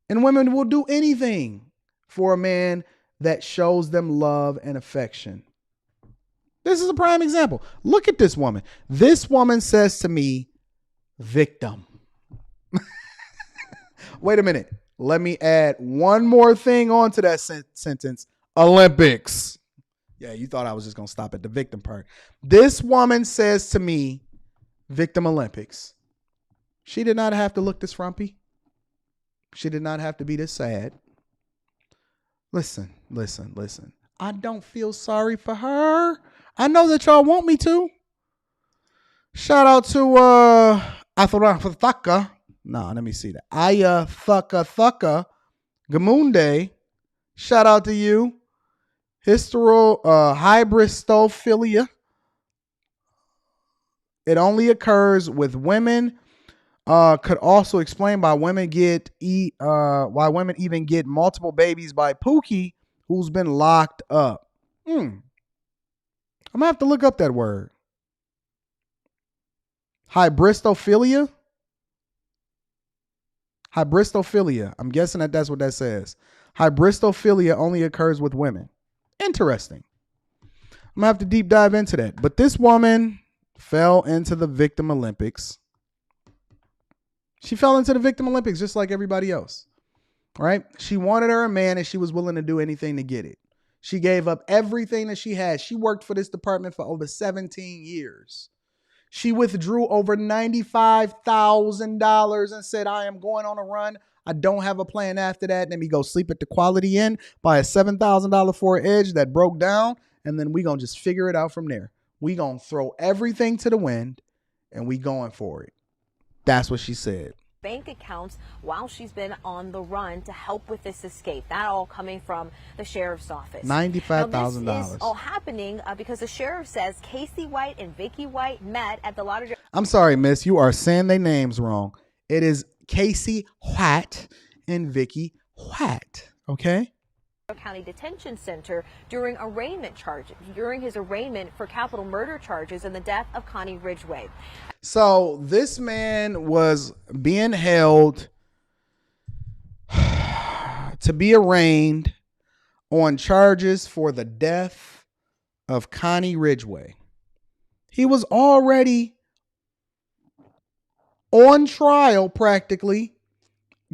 And women will do anything for a man that shows them love and affection. This is a prime example. Look at this woman. This woman says to me, victim. Wait a minute. Let me add one more thing onto that sentence. Olympics. Yeah, you thought I was just going to stop at the victim part. This woman says to me, victim Olympics. She did not have to look this frumpy. She did not have to be this sad. Listen. I don't feel sorry for her. I know that y'all want me to. Shout out to Atharafaka. No, let me see that. Thaka Gamunde. Shout out to you. Hybristophilia. It only occurs with women. Could also explain why women even get multiple babies by Pookie, who's been locked up. I'm gonna have to look up that word. Hybristophilia. I'm guessing that's what that says. Hybristophilia only occurs with women. Interesting. I'm gonna have to deep dive into that. But this woman fell into the victim Olympics. She fell into the victim Olympics just like everybody else, right? She wanted her a man and she was willing to do anything to get it. She gave up everything that she had. She worked for this department for over 17 years. She withdrew over $95,000 and said, I am going on a run. I don't have a plan after that. Let me go sleep at the Quality Inn, buy a $7,000 Ford Edge that broke down, and then we going to just figure it out from there. We going to throw everything to the wind, and we going for it. That's what she said. Bank accounts while she's been on the run to help with this escape. That all coming from the sheriff's office. $95,000. This is all happening because the sheriff says Casey White and Vicky White met at the Lauderdale. I'm sorry, miss. You are saying their names wrong. It is Casey White and Vicky White. Okay? County Detention Center during his arraignment for capital murder charges and the death of Connie Ridgway. So this man was being held to be arraigned on charges for the death of Connie Ridgway. He was already on trial, practically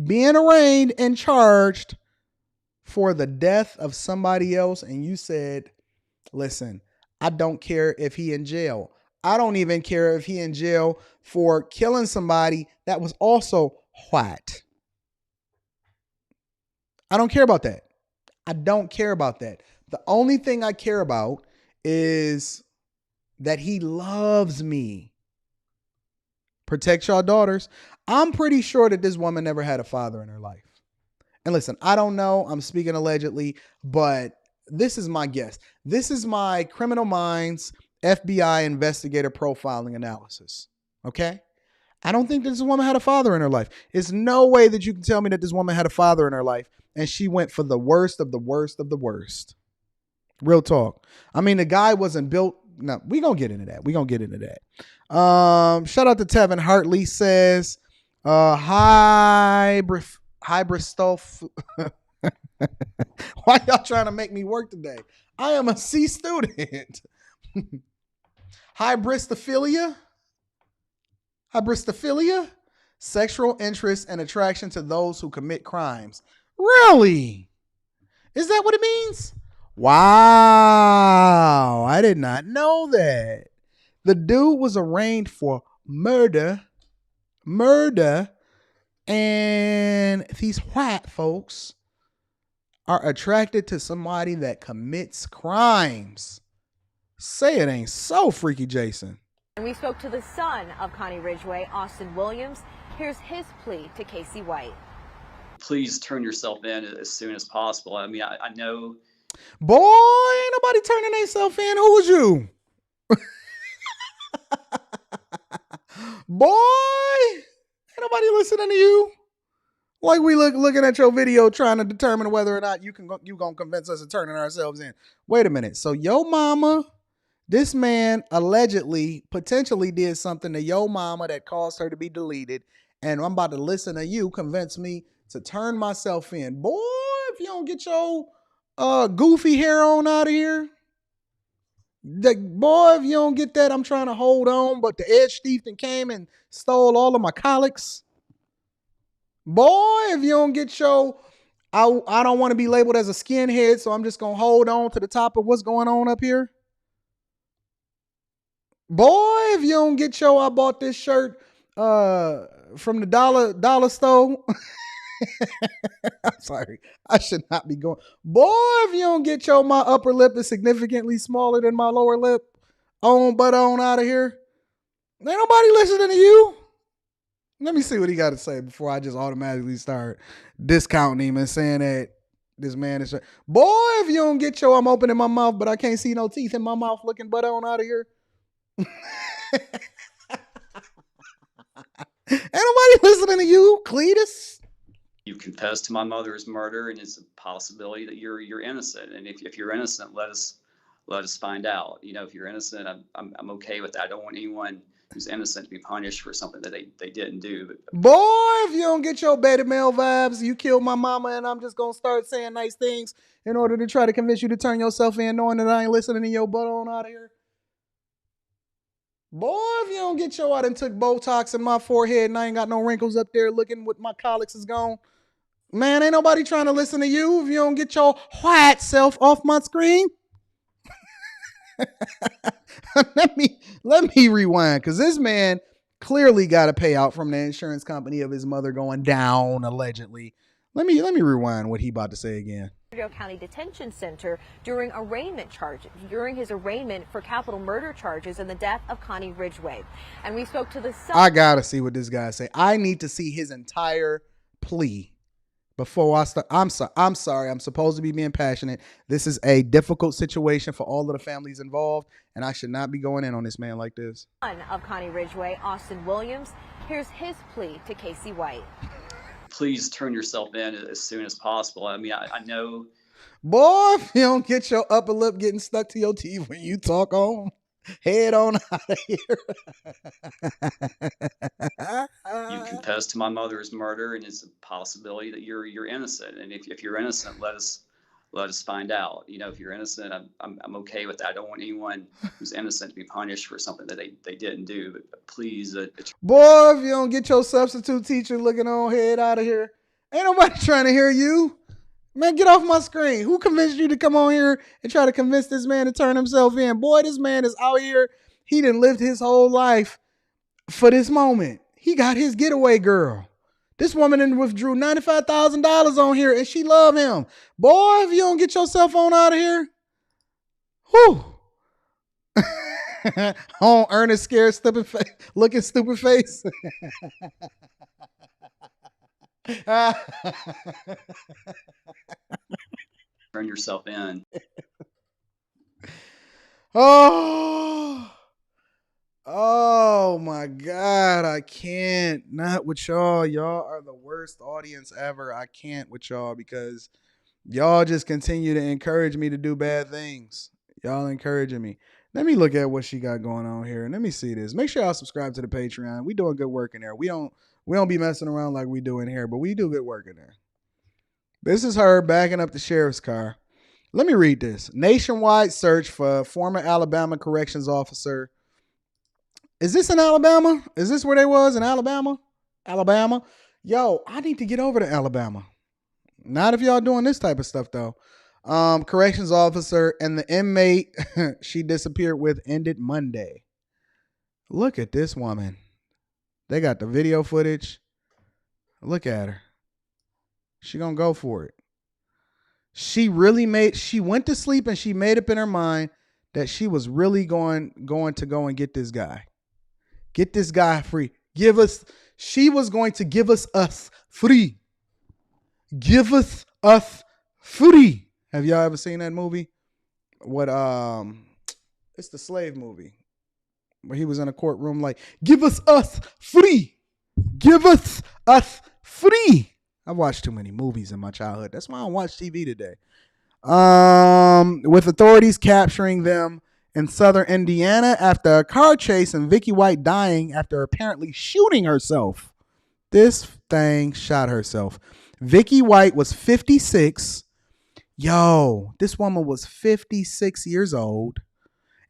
being arraigned and charged for the death of somebody else. And you said, listen, I don't care if he in jail. I don't even care if he in jail for killing somebody that was also white. I don't care about that. I don't care about that. The only thing I care about is that he loves me. Protect y'all daughters. I'm pretty sure that this woman never had a father in her life. And listen, I don't know. I'm speaking allegedly, but this is my guess. This is my Criminal Minds FBI investigator profiling analysis. Okay? I don't think this woman had a father in her life. There's no way that you can tell me that this woman had a father in her life and she went for the worst of the worst of the worst. Real talk. I mean, the guy wasn't built. No, we're going to get into that. Shout out to Tevin Hartley says, Hybristoph. Why y'all trying to make me work today? I am a C student. Hybristophilia Sexual interest and attraction to those who commit crimes. Really? Is that what it means? Wow. I did not know that. The dude was arraigned for murder. And these white folks are attracted to somebody that commits crimes. Say it ain't so, Freaky Jason. And we spoke to the son of Connie Ridgway, Austin Williams. Here's his plea to Casey White. Please turn yourself in as soon as possible. I mean, I know. Boy, ain't nobody turning themselves in. Who was you? Boy, ain't nobody listening to you. Like we looking at your video trying to determine whether or not you gonna convince us of turning ourselves in. Wait a minute. So your mama, this man allegedly, potentially did something to your mama that caused her to be deleted. And I'm about to listen to you convince me to turn myself in. Boy, if you don't get your goofy hair on out of here. Boy, if you don't get that, I'm trying to hold on. But the edge thief came and stole all of my colics. Boy, if you don't get your, I don't want to be labeled as a skinhead, so I'm just going to hold on to the top of what's going on up here. Boy, if you don't get your, I bought this shirt from the dollar store. I'm sorry. I should not be going. Boy, if you don't get your, my upper lip is significantly smaller than my lower lip. On out of here. Ain't nobody listening to you. Let me see what he got to say before I just automatically start discounting him and saying that this man is. Boy, if you don't get your, I'm opening my mouth, but I can't see no teeth in my mouth looking butt on out of here. Ain't nobody listening to you, Cletus. You confessed to my mother's murder, and it's a possibility that you're innocent. And if you're innocent, let us find out. You know, if you're innocent, I'm okay with that. I don't want anyone who's innocent to be punished for something that they didn't do. But boy, if you don't get your beta male vibes, you killed my mama, and I'm just gonna start saying nice things in order to try to convince you to turn yourself in, knowing that I ain't listening to your butt on out of here. Boy, if you don't get your, I done took Botox in my forehead and I ain't got no wrinkles up there looking with my colics is gone. Man, ain't nobody trying to listen to you if you don't get your white self off my screen. Let me rewind, because this man clearly got a payout from the insurance company of his mother going down, allegedly. Let me rewind what he about to say again. County Detention Center during his arraignment for capital murder charges and the death of Connie Ridgway. And we spoke to the son. I gotta see what this guy say. I need to see his entire plea before I start. I'm sorry. I'm supposed to be being passionate. This is a difficult situation for all of the families involved, and I should not be going in on this man like this. Son of Connie Ridgway, Austin Williams. Here's his plea to Casey White. Please turn yourself in as soon as possible. I mean, I know. Boy, if you don't get your upper lip getting stuck to your teeth when you talk on, head on out of here. You confessed to my mother's murder, and it's a possibility that you're innocent. And if you're innocent, let us find out. You know, if you're innocent, I'm okay with that. I don't want anyone who's innocent to be punished for something that they didn't do. But please, boy, if you don't get your substitute teacher looking on, head out of here. Ain't nobody trying to hear you. Man, get off my screen. Who convinced you to come on here and try to convince this man to turn himself in? Boy, this man is out here. He done lived his whole life for this moment. He got his getaway girl. This woman done withdrew $95,000 on here, and she love him. Boy, if you don't get yourself on out of here, whew. On Ernest scared stupid face, looking stupid face. turn yourself in. Oh my God, I can't. Not with y'all. Y'all are the worst audience ever. I can't with y'all because y'all just continue to encourage me to do bad things. Y'all encouraging me. Let me look at what she got going on here. And let me see this. Make sure y'all subscribe to the Patreon. We doing good work in there. We don't be messing around like we do in here, but we do good work in there. This is her backing up the sheriff's car. Let me read this. Nationwide search for former Alabama corrections officer. Is this in Alabama? Is this where they was in Alabama? Alabama. Yo, I need to get over to Alabama. Not if y'all doing this type of stuff though. Corrections officer and the inmate she disappeared with ended Monday. Look at this woman. They got the video footage. Look at her. She gonna go for it. She went to sleep and she made up in her mind that she was really going to go and get this guy. Get this guy free. She was going to give us free. Give us free. Have y'all ever seen that movie? What it's the slave movie where he was in a courtroom like, give us free. Give us free. I've watched too many movies in my childhood. That's why I don't watch TV today. With authorities capturing them in southern Indiana after a car chase and Vicky White dying after apparently shooting herself. This thing shot herself. Vicky White was 56. Yo, this woman was 56 years old.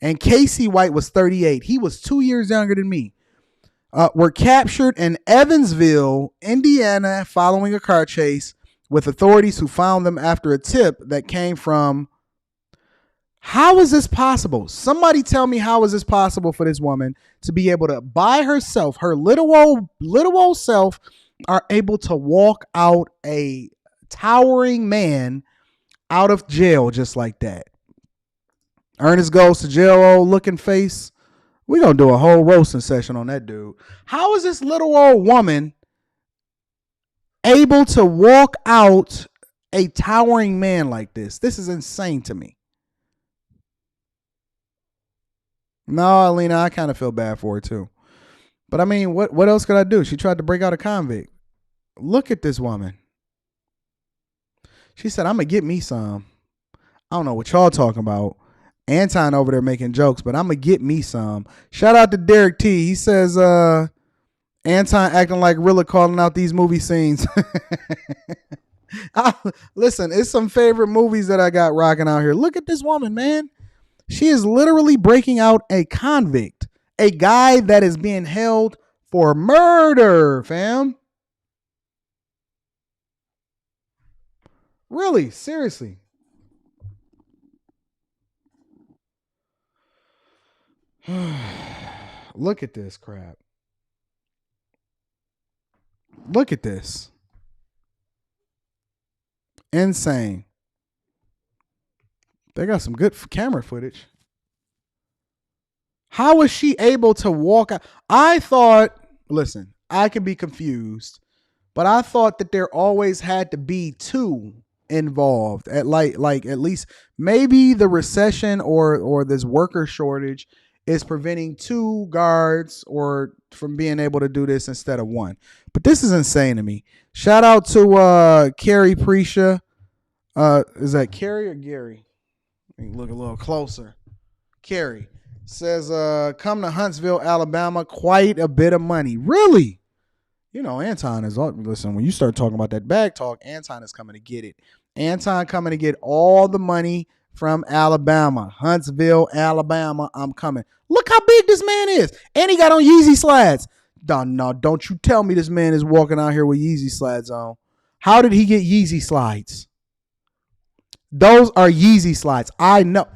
And Casey White was 38. He was 2 years younger than me. Were captured in Evansville, Indiana, following a car chase with authorities who found them after a tip that came from. How is this possible? Somebody tell me, how is this possible for this woman to be able to, by herself, her little old self, are able to walk out a towering man out of jail just like that? Ernest goes to jail, old looking face. We're going to do a whole roasting session on that dude. How is this little old woman able to walk out a towering man like this? This is insane to me. No, Alina, I kind of feel bad for her too. But I mean, what else could I do? She tried to break out a convict. Look at this woman. She said, I'm going to get me some. I don't know what y'all talking about. Anton over there making jokes, but I'm going to get me some. Shout out to Derek T. He says, Anton acting like Rilla calling out these movie scenes. Listen, it's some favorite movies that I got rocking out here. Look at this woman, man. She is literally breaking out a convict, a guy that is being held for murder, fam. Really, seriously. Look at this crap. Look at this. Insane. They got some good camera footage. How was she able to walk out? I thought, listen, I could be confused, but I thought that there always had to be two involved at like at least maybe the recession or this worker shortage is preventing two guards or from being able to do this instead of one. But this is insane to me. Shout out to Carrie Prisha. Is that Carrie or Gary? Let me look a little closer. Carrie says, come to Huntsville, Alabama, quite a bit of money. Really? You know, Anton is, listen, when you start talking about that bag talk, Anton is coming to get it. Anton coming to get all the money from Alabama. Huntsville, Alabama, I'm coming. Look how big this man is. And he got on Yeezy slides. No, don't you tell me this man is walking out here with Yeezy slides on. How did he get Yeezy slides? Those are Yeezy slides. I know.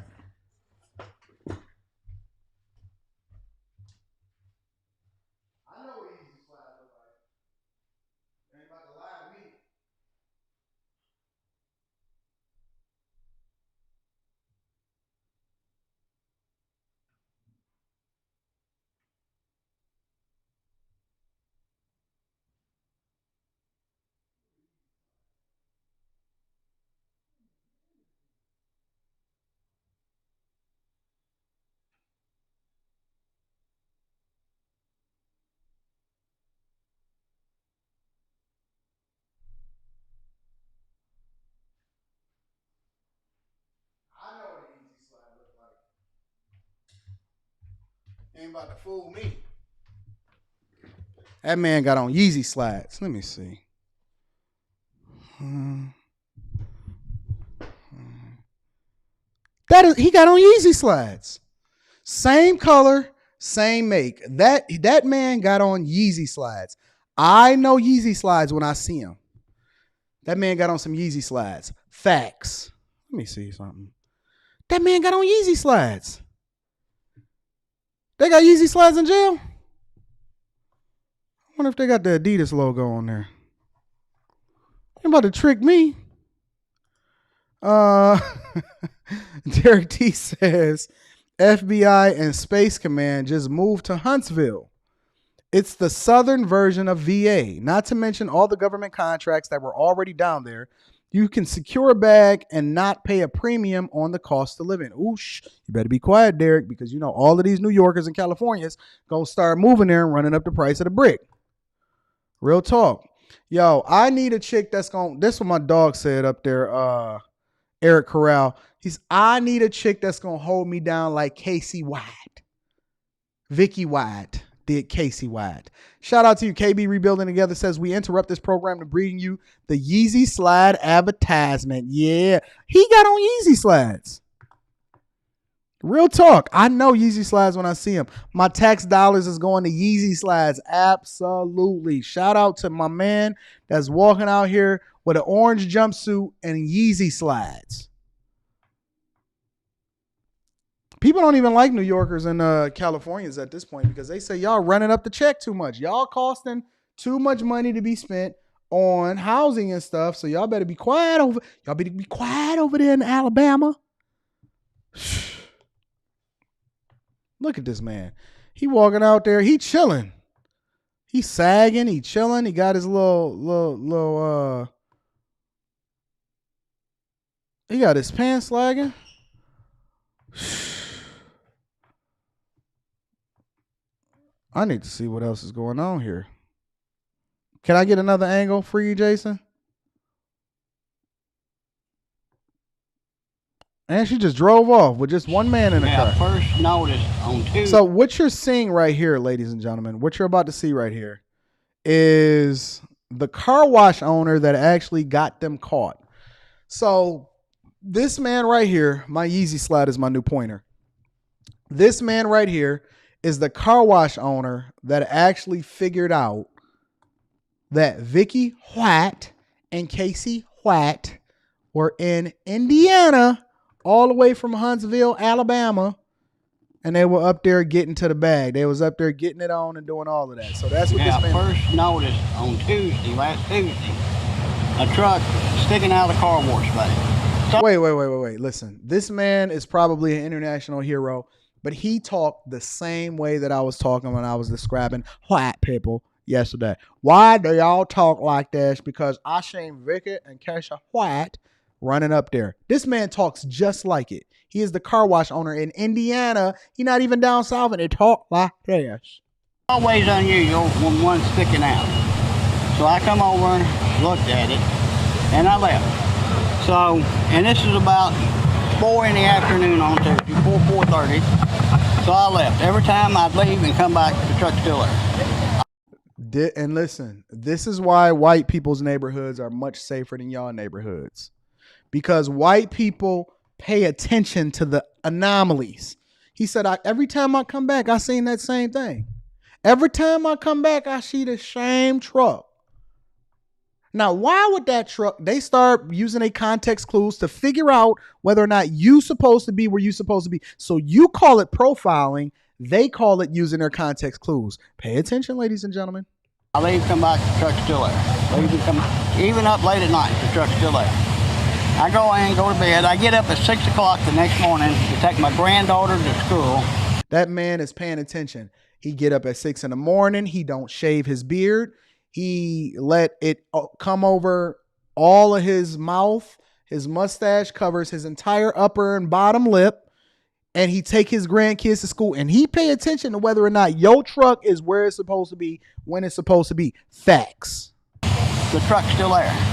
Ain't about to fool me. That man got on Yeezy slides. Let me see. He got on Yeezy slides. Same color, same make. That man got on Yeezy slides. I know Yeezy slides when I see him. That man got on some Yeezy slides. Facts. Let me see something. That man got on Yeezy slides. They got Yeezy slides in jail? I wonder if they got the Adidas logo on there. You about to trick me. Derek T says, FBI and Space Command just moved to Huntsville. It's the southern version of VA, not to mention all the government contracts that were already down there. You can secure a bag and not pay a premium on the cost of living. Oosh, you better be quiet, Derek, because you know all of these New Yorkers and Californians gonna start moving there and running up the price of the brick. Real talk. Yo, I need a chick that's gonna, this is what my dog said up there, Eric Corral. I need a chick that's gonna hold me down like Casey White. Vicky White did Casey White. Shout out to you. KB Rebuilding Together says, we interrupt this program to bring you the Yeezy slide advertisement. Yeah, he got on Yeezy slides. Real talk. I know Yeezy slides when I see them. My tax dollars is going to Yeezy slides. Absolutely. Shout out to my man that's walking out here with an orange jumpsuit and Yeezy slides. People don't even like New Yorkers and Californians at this point because they say y'all running up the check too much. Y'all costing too much money to be spent on housing and stuff. So y'all better be quiet over. Y'all better be quiet over there in Alabama. Look at this man. He walking out there. He chilling. He sagging. He chilling. He got his little. He got his pants sagging. I need to see what else is going on here. Can I get another angle for you, Jason? And she just drove off with just one man in the car. First notice on Tuesday. So what you're seeing right here, ladies and gentlemen, what you're about to see right here is the car wash owner that actually got them caught. So this man right here, my Yeezy slide is my new pointer. This man right here is the car wash owner that actually figured out that Vicky White and Casey White were in Indiana all the way from Huntsville, Alabama, and they were up there getting to the bag. They was up there getting it on and doing all of that. So that's what this man... First notice on Tuesday, last Tuesday, a truck sticking out of the car wash bay. So Wait. Listen, this man is probably an international hero, but he talked the same way that I was talking when I was describing white people yesterday. Why do y'all talk like this? Because I seen Vicky and Casey White running up there. This man talks just like it. He is the car wash owner in Indiana. He not even down south, and they talk like this. Always unusual when one's sticking out. So I come over and looked at it, and I left. So, and this is about 4 in the afternoon on Tuesday, 4:30. So I left. Every time I'd leave and come back, the truck's still there. And listen, this is why white people's neighborhoods are much safer than y'all neighborhoods. Because white people pay attention to the anomalies. He said, every time I come back, I seen that same thing. Every time I come back, I see the same truck. Now, why would that truck, they start using a context clues to figure out whether or not you supposed to be where you supposed to be. So you call it profiling. They call it using their context clues. Pay attention, ladies and gentlemen. I leave, come back, the truck's still there. Leave and come, even up late at night, the truck's still there. I go in, go to bed. I get up at 6 o'clock the next morning to take my granddaughter to school. That man is paying attention. He get up at 6 in the morning. He don't shave his beard. He let it come over all of his mouth. His mustache covers his entire upper and bottom lip. And he take his grandkids to school. And he pay attention to whether or not your truck is where it's supposed to be, when it's supposed to be. Facts. The truck's still there.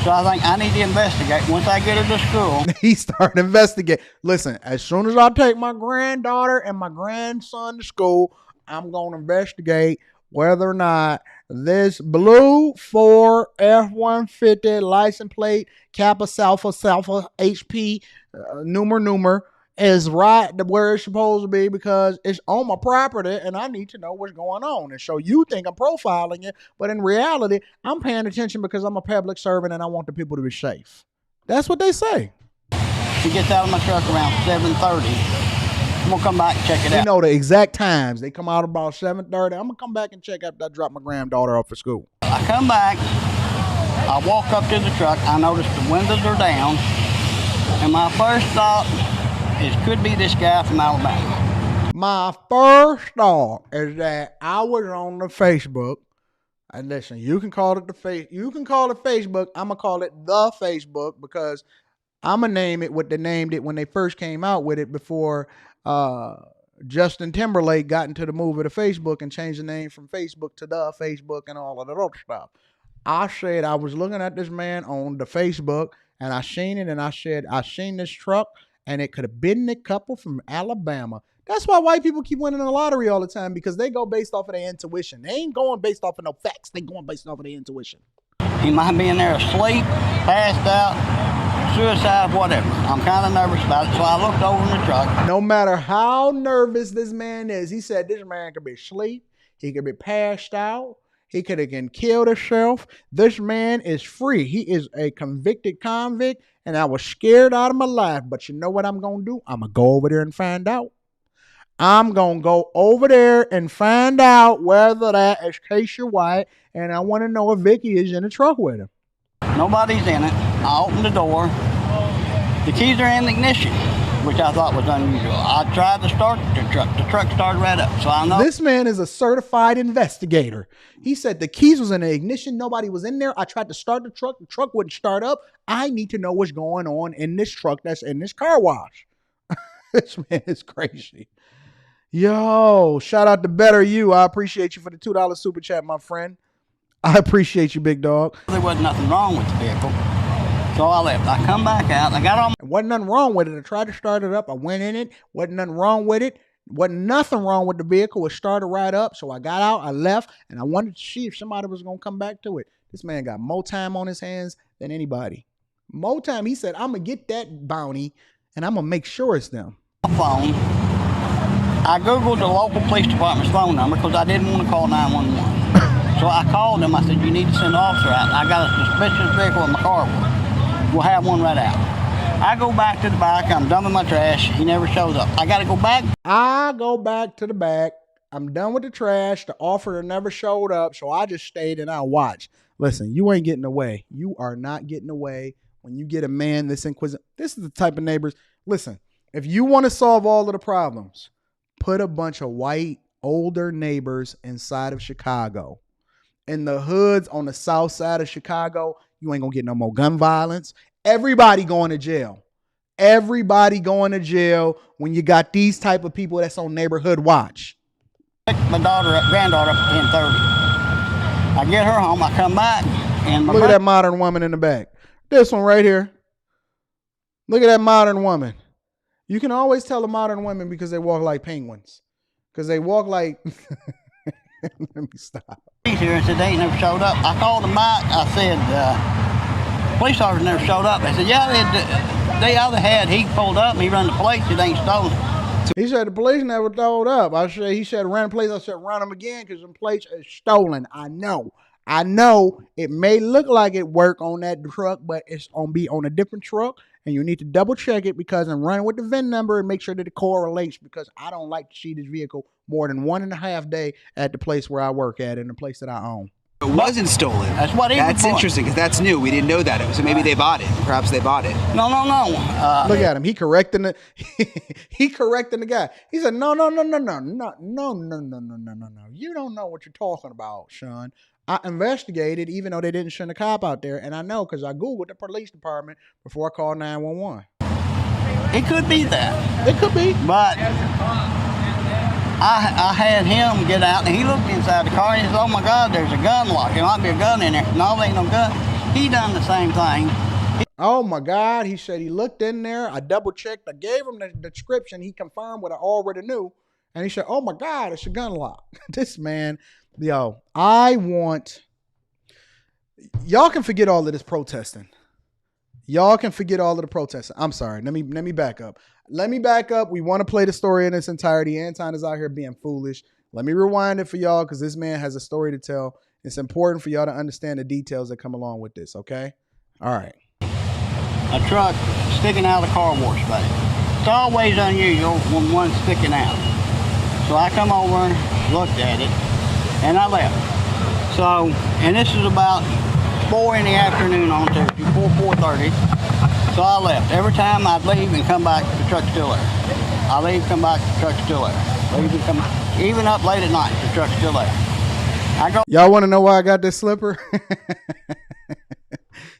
So I think I need to investigate. Once I get her to school. He started investigating. Listen, as soon as I take my granddaughter and my grandson to school, I'm going to investigate whether or not this blue Ford F-150 license plate, Kappa Salpha HP, numer, is right where it's supposed to be because it's on my property and I need to know what's going on. And so you think I'm profiling it, but in reality, I'm paying attention because I'm a public servant and I want the people to be safe. That's what they say. He gets out of my truck around 7:30. I'm going to come back and check it out. You know the exact times. They come out about 7:30. I'm going to come back and check after I drop my granddaughter off for school. I come back. I walk up to the truck. I notice the windows are down. And my first thought is, could be this guy from Alabama. My first thought is that I was on the Facebook. And listen, you can call it Facebook. I'm gonna call it the Facebook because I'm gonna name it what they named it when they first came out with it before Justin Timberlake got into the move of the Facebook and changed the name from Facebook to the Facebook and all of that other stuff. I said I was looking at this man on the Facebook and I seen it and I said I seen this truck and it could have been the couple from Alabama. That's why white people keep winning the lottery all the time because they go based off of their intuition. They ain't going based off of no facts. They going based off of their intuition. He might be in there asleep, passed out, suicide, whatever. I'm kind of nervous about it, so I looked over in the truck. No matter how nervous this man is, he said this man could be asleep. He could be passed out. He could have killed himself. This man is free. He is a convicted convict, and I was scared out of my life. But you know what I'm going to do? I'm going to go over there and find out. I'm going to go over there and find out whether that is Casey White, and I want to know if Vicky is in the truck with him. Nobody's in it. I opened the door. The keys are in the ignition, which I thought was unusual. I tried to start the truck. The truck started right up, so I know. This man is a certified investigator. He said the keys was in the ignition. Nobody was in there. I tried to start the truck. The truck wouldn't start up. I need to know what's going on in this truck that's in this car wash. This man is crazy. Yo, shout out to Better You. I appreciate you for the $2 super chat, my friend. I appreciate you, big dog. There wasn't nothing wrong with the vehicle, so I left. I come back out. I got on. Wasn't nothing wrong with it. I tried to start it up. I went in it. Wasn't nothing wrong with it. Wasn't nothing wrong with the vehicle. It started right up. So I got out. I left, and I wanted to see if somebody was going to come back to it. This man got more time on his hands than anybody. More time. He said, I'm going to get that bounty, and I'm going to make sure it's them. Phone. I Googled the local police department's phone number because I didn't want to call 911. So I called them. I said, you need to send an officer out. I got a suspicious vehicle in my car. We'll have one right out. I go back to the back. I'm dumping my trash. He never shows up. I got to go back. I go back to the back. I'm done with the trash. The officer never showed up. So I just stayed and I watched. Listen, you ain't getting away. You are not getting away when you get a man that's inquisitive. This is the type of neighbors. Listen, if you want to solve all of the problems, put a bunch of white, older neighbors inside of Chicago. In the hoods on the south side of Chicago, you ain't going to get no more gun violence. Everybody going to jail. Everybody going to jail when you got these type of people that's on neighborhood watch. My granddaughter up at 10:30. I get her home. I come back. And look at that modern woman in the back. This one right here. Look at that modern woman. You can always tell a modern woman because they walk like penguins. Because they walk like... Let me stop. He's here and said they ain't never showed up. I called them back. I said, police officer never showed up. They said, yeah, they other had. He pulled up and he run the plates. It ain't stolen. He said the police never showed up. He said run the plates. I said run them again because the plates are stolen. I know it may look like it work on that truck, but it's going to be on a different truck. And you need to double check it because I'm running with the VIN number and make sure that it correlates because I don't like to see this vehicle more than 1.5 days at the place where I work at in the place that I own. It wasn't stolen. That's what he That's interesting because that's new. We didn't know that. So maybe they bought it. Perhaps they bought it. No. Look at him. He correcting the guy. He said, no. You don't know what you're talking about, son. I investigated, even though they didn't send a cop out there, and I know because I Googled the police department before I called 911. It could be that. It could be. But I had him get out, and he looked inside the car, and he said, oh, my God, there's a gun lock. There might be a gun in there. No, there ain't no gun. He done the same thing. Oh, my God. He said he looked in there. I double-checked. I gave him the description. He confirmed what I already knew. And he said, oh, my God, it's a gun lock. This man... Yo, y'all can forget all of this protesting. Y'all can forget all of the protesting. I'm sorry. Let me back up. Let me back up. We want to play the story in its entirety. Anton is out here being foolish. Let me rewind it for y'all because this man has a story to tell. It's important for y'all to understand the details that come along with this, okay? All right. A truck sticking out of the car wash bay. It's always unusual when one's sticking out. So I come over and looked at it, and I left. So, and this is about 4 in the afternoon on Tuesday, 4:30. So I left. Every time I'd leave and come back, the truck's still there. I leave, come back, the truck's still there. Leave and come back. Even up late at night, the truck's still there. I go. Y'all want to know why I got this slipper?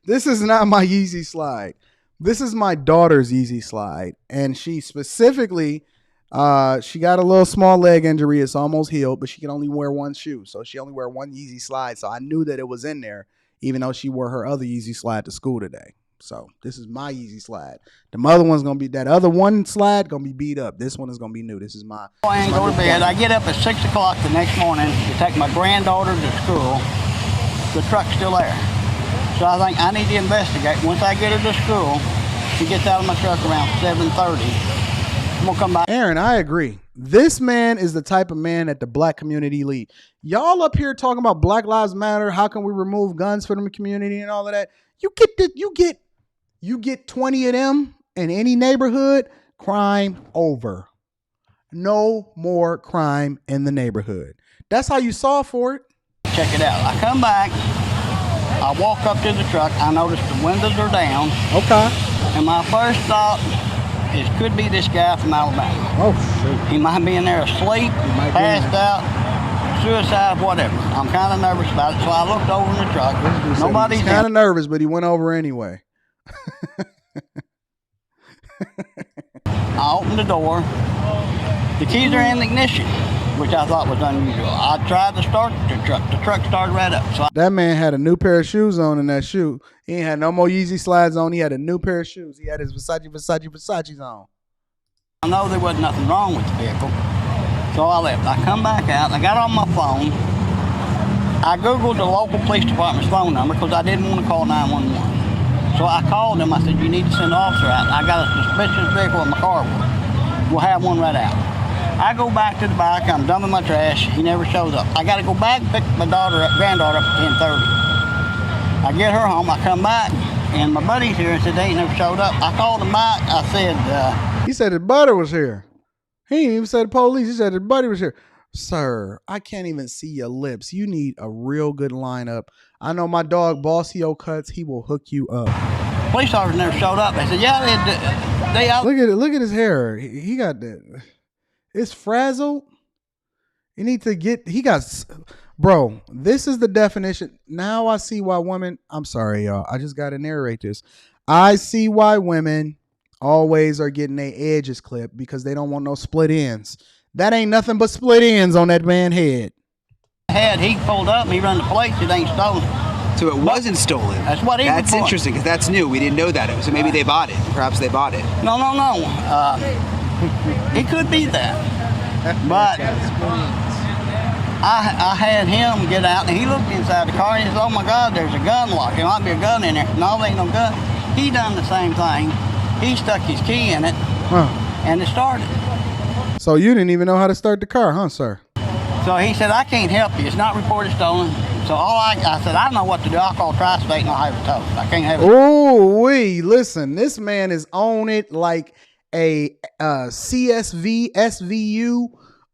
This is not my Yeezy slide. This is my daughter's Yeezy slide. And she specifically, she got a little small leg injury. It's almost healed, but she can only wear one shoe. So she only wear one Yeezy slide. So I knew that it was in there, even though she wore her other Yeezy slide to school today. So this is my Yeezy slide. The other one's going to be, that other one slide going to be beat up. This one is going to be new. This is my. I go to bed. I get up at 6 o'clock the next morning to take my granddaughter to school. The truck's still there. So I think I need to investigate. Once I get her to school, she gets out of my truck around 7:30. I'm going to come back. Aaron, I agree. This man is the type of man that the black community lead. Y'all up here talking about Black Lives Matter. How can we remove guns from the community and all of that? You get 20 of them in any neighborhood, crime over. No more crime in the neighborhood. That's how you solve for it. Check it out. I come back. I walk up to the truck. I notice the windows are down. Okay. And my first thought is, could be this guy from Alabama. Oh, shoot. He might be in there asleep, passed out, suicide, whatever. I'm kind of nervous about it, so I looked over in the truck. Nobody's He's kind of nervous, but he went over anyway. I opened the door. The keys are in the ignition, which I thought was unusual. I tried to start the truck. The truck started right up. So that man had a new pair of shoes on in that shoe. He ain't had no more Yeezy slides on. He had a new pair of shoes. He had his Versace's on. I know there wasn't nothing wrong with the vehicle. So I left. I come back out. I got on my phone. I Googled the local police department's phone number because I didn't want to call 911. So I called them. I said, you need to send an officer out. I got a suspicious vehicle in my car. We'll have one right out. I go back to the bike. I'm dumping my trash. He never shows up. I got to go back and pick my granddaughter up at 10:30. I get her home. I come back, and my buddy's here and said they ain't never showed up. I called him back. I said, he said his buddy was here. He ain't even said the police. He said his buddy was here. Sir, I can't even see your lips. You need a real good lineup. I know my dog, Bossio Cuts. He will hook you up. Police officers never showed up. They said, yeah, they look at it. Look at his hair. He got that. It's frazzled. You need to get. He got. Bro, this is the definition. Now I see why women. I'm sorry, y'all. I just got to narrate this. I see why women always are getting their edges clipped because they don't want no split ends. That ain't nothing but split ends on that man's head. He pulled up and he run the plates. It ain't stolen. So it wasn't stolen. That's what he was. That's interesting because that's new. We didn't know that. So maybe they bought it. Perhaps they bought it. No. It could be that. But I had him get out and he looked inside the car and he said, oh my God, there's a gun lock. There might be a gun in there. No, there ain't no gun. He done the same thing. He stuck his key in it and it started. So you didn't even know how to start the car, huh, sir? So he said, I can't help you. It's not reported stolen. So I said, I know what to do. I'll call Tri-State and I'll have it towed. I can't have it. Oh, listen, this man is on it like a CSV, SVU,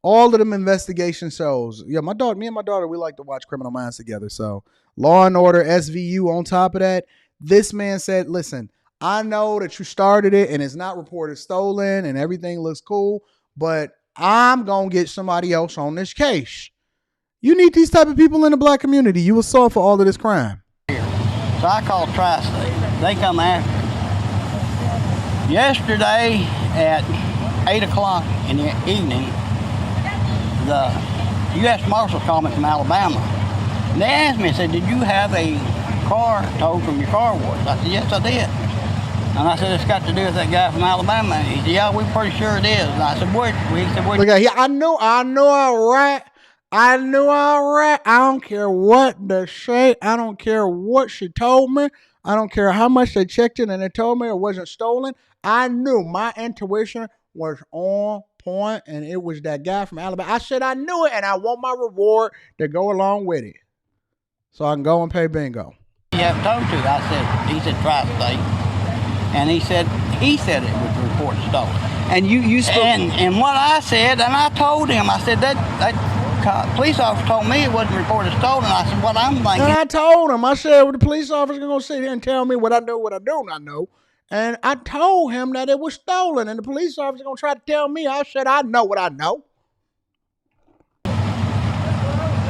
all of them investigation shows. Yeah, me and my daughter, we like to watch Criminal Minds together. So Law and Order, SVU on top of that. This man said, listen, I know that you started it and it's not reported stolen and everything looks cool, but I'm going to get somebody else on this case. You need these type of people in the black community. You will solve for all of this crime. So I called Tri-State. They come after me. Yesterday at 8 o'clock in the evening, the U.S. Marshal called me from Alabama. And they asked me, said, did you have a car towed from your car wash? I said, yes, I did. And I said, it's got to do with that guy from Alabama. And he said, yeah, we're pretty sure it is. And I said, where? He said, where? Look at here. I know all right. I don't care what they say. I don't care what she told me. I don't care how much they checked it and they told me it wasn't stolen. I knew my intuition was on point, and it was that guy from Alabama. I said I knew it, and I want my reward to go along with it, so I can go and pay bingo. You have told to. I said, he said tri-state, and he said it was reported stolen. And you spoke. And what I said, and I told him, I said that police officer told me it wasn't reported stolen. I said, what I'm thinking. And I told him, I said, well, the police officer gonna sit here and tell me what I know, what I do not know. And I told him that it was stolen, and the police officer gonna try to tell me. I said, I know what I know.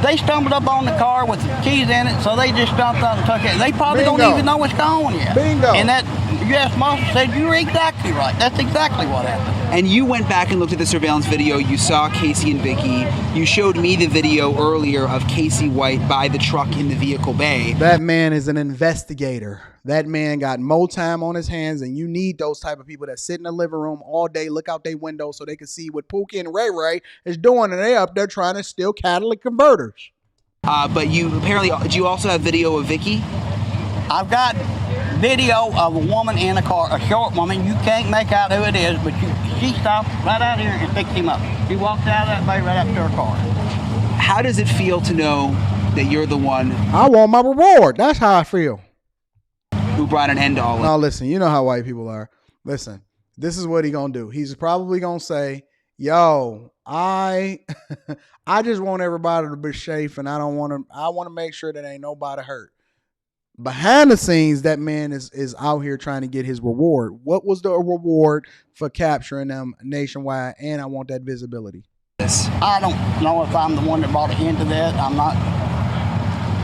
They stumbled up on the car with the keys in it, so they just jumped out and took it. They probably Bingo. don't even know what's going on yet. Bingo. And that U.S. Marshal said, you're exactly right. That's exactly what happened. And you went back and looked at the surveillance video. You saw Casey and Vicky. You showed me the video earlier of Casey White by the truck in the vehicle bay. That man is an investigator. That man got more time on his hands, and you need those type of people that sit in the living room all day, look out their window so they can see what Pookie and Ray Ray is doing, and they up there trying to steal catalytic converters. But you apparently, do you also have video of Vicky? I've got video of a woman in a car, a short woman. You can't make out who it is, but she stopped right out here and picked him up. She walked out of that bay right up to her car. How does it feel to know that you're the one I want my reward. That's how I feel. who brought an end to all of it? Now listen, you know how white people are. Listen, this is what he gonna do. He's probably gonna say, yo, I just want everybody to be safe, and I want to make sure that ain't nobody hurt. Behind the scenes, that man is out here trying to get his reward. What was the reward for capturing them nationwide? And I want that visibility. I don't know if I'm the one that brought it into that. I'm not.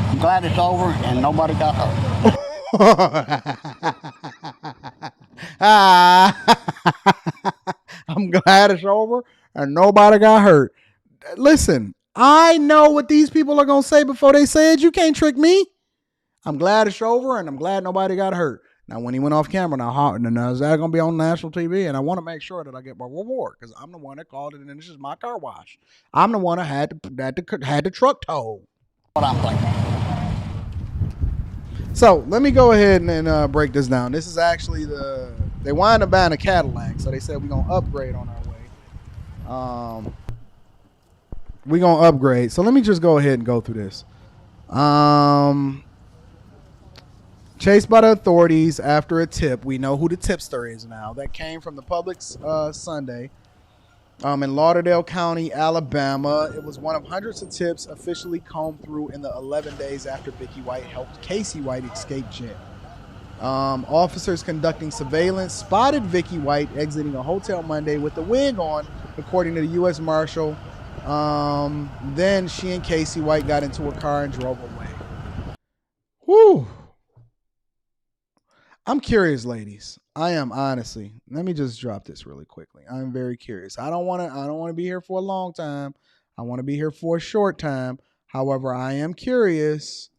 I'm glad it's over and nobody got hurt. I'm glad it's over and nobody got hurt. Listen, I know what these people are gonna say before they say it. You can't trick me. I'm glad it's over, and I'm glad nobody got hurt. Now, when he went off camera, now is that going to be on national TV? And I want to make sure that I get my reward because I'm the one that called it, and this is my car wash. I'm the one that had the truck towed. What I'm thinking. So let me go ahead and break this down. This is actually they wind up buying a Cadillac, so they said we're gonna upgrade on our way. We're gonna upgrade. So let me just go ahead and go through this. Chased by the authorities after a tip. We know who the tipster is now. That came from the Publix Sunday in Lauderdale County, Alabama. It was one of hundreds of tips officially combed through in the 11 days after Vicky White helped Casey White escape jail. Officers conducting surveillance spotted Vicky White exiting a hotel Monday with a wig on, according to the U.S. Marshal. Then she and Casey White got into a car and drove away. Whew. I'm curious, ladies. I am, honestly. Let me just drop this really quickly. I'm very curious. I don't want to be here for a long time. I want to be here for a short time. However, I am curious.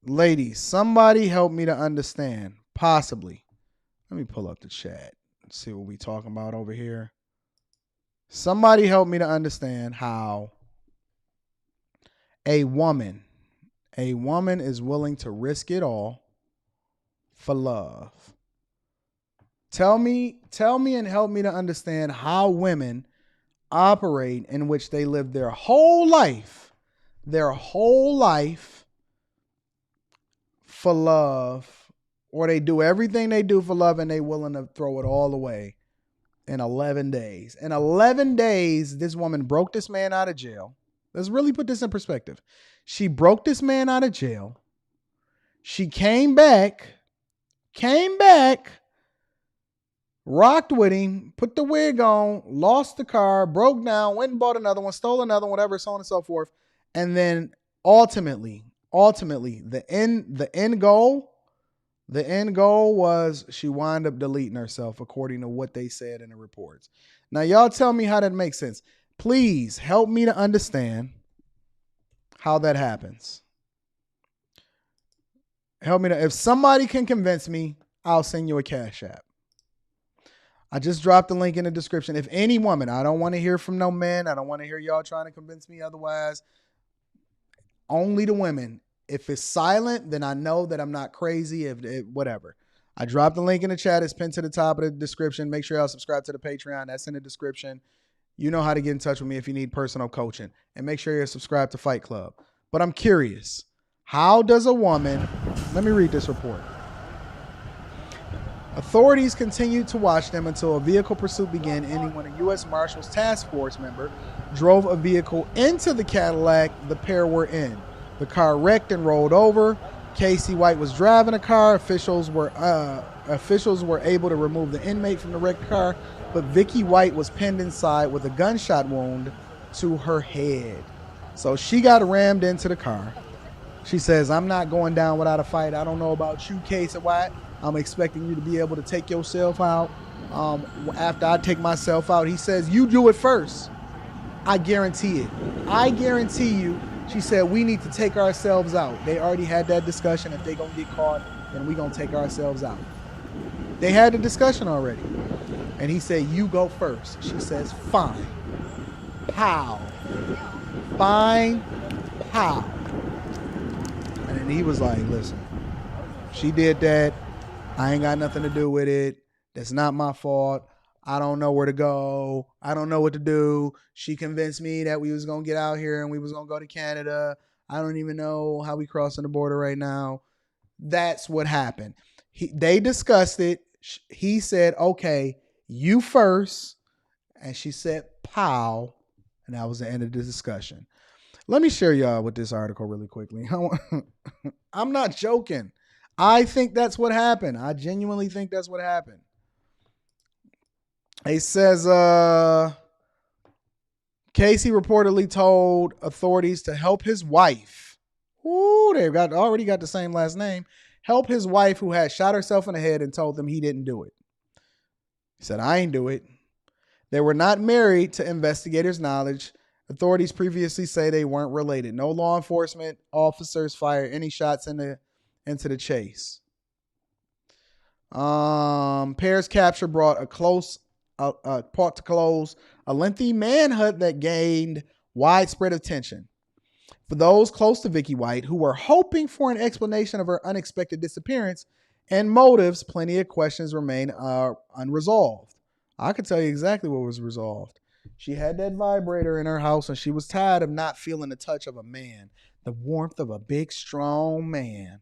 Ladies, somebody help me to understand. Possibly. Let me pull up the chat and see what we talking about over here. Somebody help me to understand how a woman is willing to risk it all for love. Tell me and help me to understand how women operate, in which they live their whole life for love, or they do everything they do for love and they willing to throw it all away in 11 days. In 11 days, this woman broke this man out of jail. Let's really put this in perspective. She broke this man out of jail. She came back, rocked with him, put the wig on, lost the car, broke down, went and bought another one, stole another one, whatever, so on and so forth. And then ultimately, the end goal was she wound up deleting herself, according to what they said in the reports. Now, y'all tell me how that makes sense. Please help me to understand how that happens. Help me to, if somebody can convince me, I'll send you a Cash App. I just dropped the link in the description. If any woman, I don't want to hear from no men. I don't want to hear y'all trying to convince me otherwise. Only the women. If it's silent, then I know that I'm not crazy. If whatever. I dropped the link in the chat. It's pinned to the top of the description. Make sure y'all subscribe to the Patreon. That's in the description. You know how to get in touch with me if you need personal coaching. And make sure you're subscribed to Fight Club. But I'm curious, how does a woman... Let me read this report. Authorities continued to watch them until a vehicle pursuit began, ending when a U.S. Marshals Task Force member drove a vehicle into the Cadillac the pair were in. The car wrecked and rolled over. Casey White was driving a car. Officials were able to remove the inmate from the wrecked car, but Vicky White was pinned inside with a gunshot wound to her head. So she got rammed into the car. She says, I'm not going down without a fight. I don't know about you, Casey White. I'm expecting you to be able to take yourself out. After I take myself out, he says, you do it first. I guarantee it. I guarantee you. She said, we need to take ourselves out. They already had that discussion. If they going to get caught, then we going to take ourselves out. They had the discussion already. And he said, you go first. She says, fine. Pow. Fine. Pow. And then he was like, listen, she did that. I ain't got nothing to do with it. That's not my fault. I don't know where to go. I don't know what to do. She convinced me that we was going to get out here and we was going to go to Canada. I don't even know how we crossing the border right now. That's what happened. They discussed it. He said, okay, you first. And she said, pow. And that was the end of the discussion. Let me share y'all with this article really quickly. I'm not joking. I think that's what happened. I genuinely think that's what happened. It says Casey reportedly told authorities to help his wife. Ooh, they've already got the same last name. Help his wife who had shot herself in the head and told them he didn't do it. He said, I ain't do it. They were not married to investigators' knowledge. Authorities previously say they weren't related. No law enforcement officers fired any shots into the chase. Pair's capture brought to close a lengthy manhunt that gained widespread attention. For those close to Vicky White who were hoping for an explanation of her unexpected disappearance and motives, plenty of questions remain unresolved. I could tell you exactly what was resolved. She had that vibrator in her house and she was tired of not feeling the touch of a man, the warmth of a big, strong man.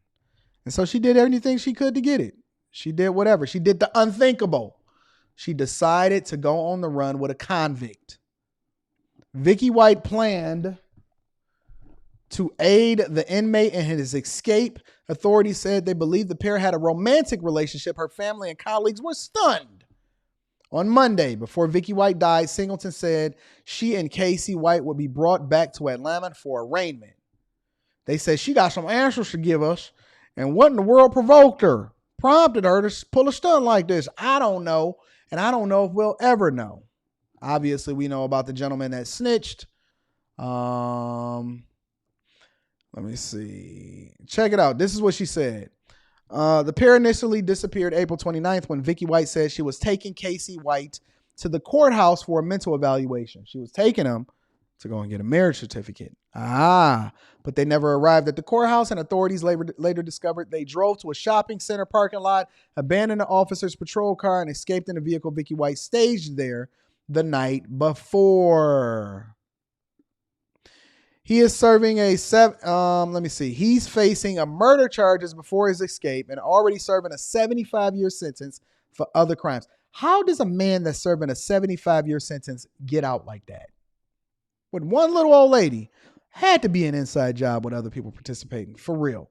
And so she did everything she could to get it. She did whatever. She did the unthinkable. She decided to go on the run with a convict. Vicky White planned to aid the inmate in his escape. Authorities said they believed the pair had a romantic relationship. Her family and colleagues were stunned. On Monday, before Vicky White died, Singleton said she and Casey White would be brought back to Atlanta for arraignment. They said she got some answers to give us, and what in the world prompted her to pull a stunt like this? I don't know, and I don't know if we'll ever know. Obviously, we know about the gentleman that snitched. Let me see. Check it out. This is what she said. The pair initially disappeared April 29th when Vicky White said she was taking Casey White to the courthouse for a mental evaluation. She was taking him to go and get a marriage certificate. But they never arrived at the courthouse, and authorities later discovered they drove to a shopping center parking lot, abandoned the officer's patrol car, and escaped in a vehicle Vicky White staged there the night before. He is serving he's facing a murder charges before his escape and already serving a 75-year sentence for other crimes. How does a man that's serving a 75-year sentence get out like that? With one little old lady, had to be an inside job with other people participating, for real.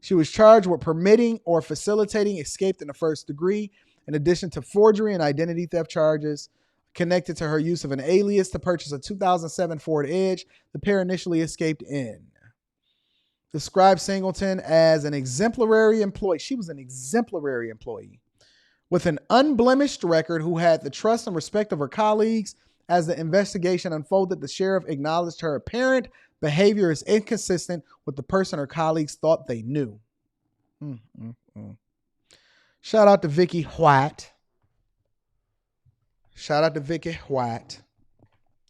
She was charged with permitting or facilitating escape in the first degree, in addition to forgery and identity theft charges connected to her use of an alias to purchase a 2007 Ford Edge the pair initially escaped in. Described Singleton as an exemplary employee. She was an exemplary employee with an unblemished record who had the trust and respect of her colleagues. As the investigation unfolded, the sheriff acknowledged her apparent behavior is inconsistent with the person her colleagues thought they knew. Shout out to Vicky White. Shout out to Vicky White.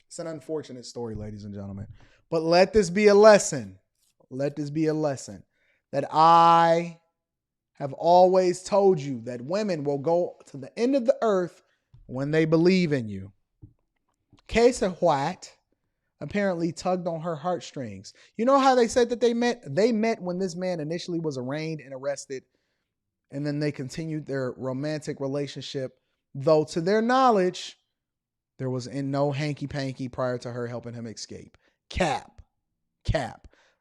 It's an unfortunate story, ladies and gentlemen. But let this be a lesson. Let this be a lesson that I have always told you that women will go to the end of the earth when they believe in you. Casey White apparently tugged on her heartstrings. You know how they said that they met? They met when this man initially was arraigned and arrested, and then they continued their romantic relationship, though to their knowledge, there was in no hanky-panky prior to her helping him escape. Cap.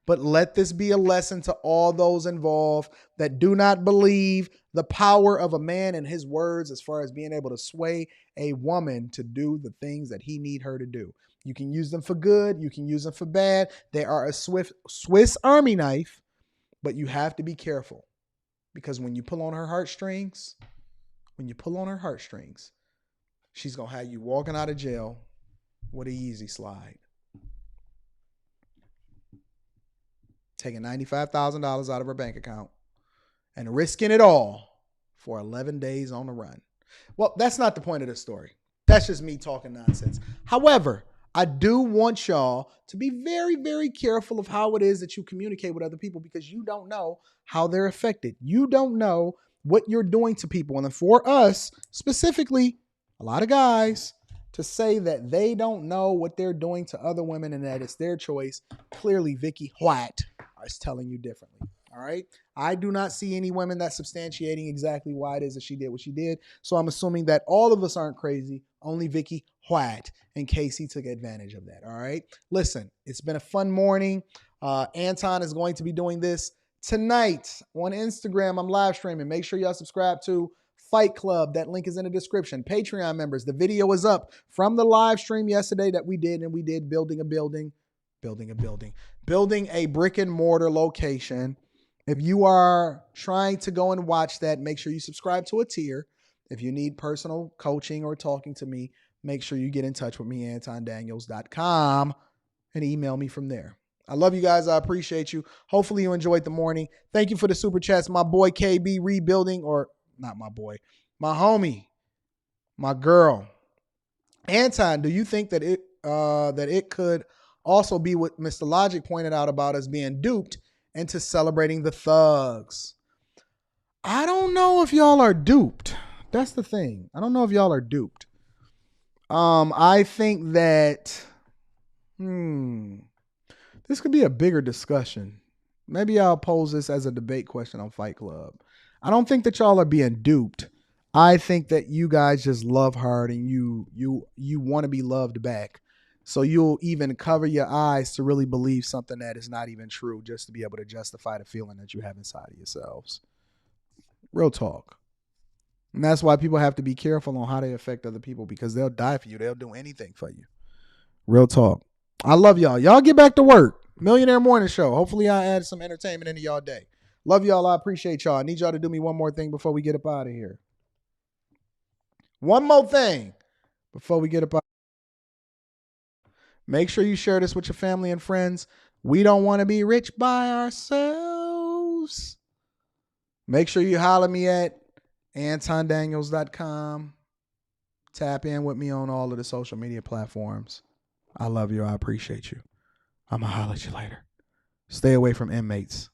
But let this be a lesson to all those involved that do not believe the power of a man and his words as far as being able to sway a woman to do the things that he need her to do. You can use them for good. You can use them for bad. They are a Swiss Army knife, but you have to be careful because when you pull on her heartstrings, she's going to have you walking out of jail with an easy slide. Taking $95,000 out of her bank account and risking it all for 11 days on the run. Well, that's not the point of this story. That's just me talking nonsense. However, I do want y'all to be very, very careful of how it is that you communicate with other people because you don't know how they're affected. You don't know what you're doing to people. And for us, specifically, a lot of guys, to say that they don't know what they're doing to other women and that it's their choice, clearly Vicky White is telling you differently. All right. I do not see any women that's substantiating exactly why it is that she did what she did. So I'm assuming that all of us aren't crazy. Only Vicky White and Casey took advantage of that. All right. Listen, it's been a fun morning. Anton is going to be doing this tonight on Instagram. I'm live streaming. Make sure y'all subscribe to Fight Club. That link is in the description. Patreon members, the video is up from the live stream yesterday that we did, and we did building a brick and mortar location. If you are trying to go and watch that, make sure you subscribe to a tier. If you need personal coaching or talking to me, make sure you get in touch with me, AntonDaniels.com, and email me from there. I love you guys. I appreciate you. Hopefully you enjoyed the morning. Thank you for the super chats. My boy KB rebuilding, or not my boy, my homie, my girl. Anton, do you think that it could also be what Mr. Logic pointed out about us being duped into celebrating the thugs? I don't know if y'all are duped. That's the thing. I don't know if y'all are duped. I think that this could be a bigger discussion. Maybe I'll pose this as a debate question on Fight Club. I don't think that y'all are being duped. I think that you guys just love hard and you want to be loved back. So you'll even cover your eyes to really believe something that is not even true just to be able to justify the feeling that you have inside of yourselves. Real talk. And that's why people have to be careful on how they affect other people because they'll die for you. They'll do anything for you. Real talk. I love y'all. Y'all get back to work. Millionaire Morning Show. Hopefully I add some entertainment into y'all day. Love y'all. I appreciate y'all. I need y'all to do me one more thing before we get up out of here. One more thing before we get up out. Make sure you share this with your family and friends. We don't want to be rich by ourselves. Make sure you holler me at AntonDaniels.com. Tap in with me on all of the social media platforms. I love you. I appreciate you. I'm going to holler at you later. Stay away from inmates.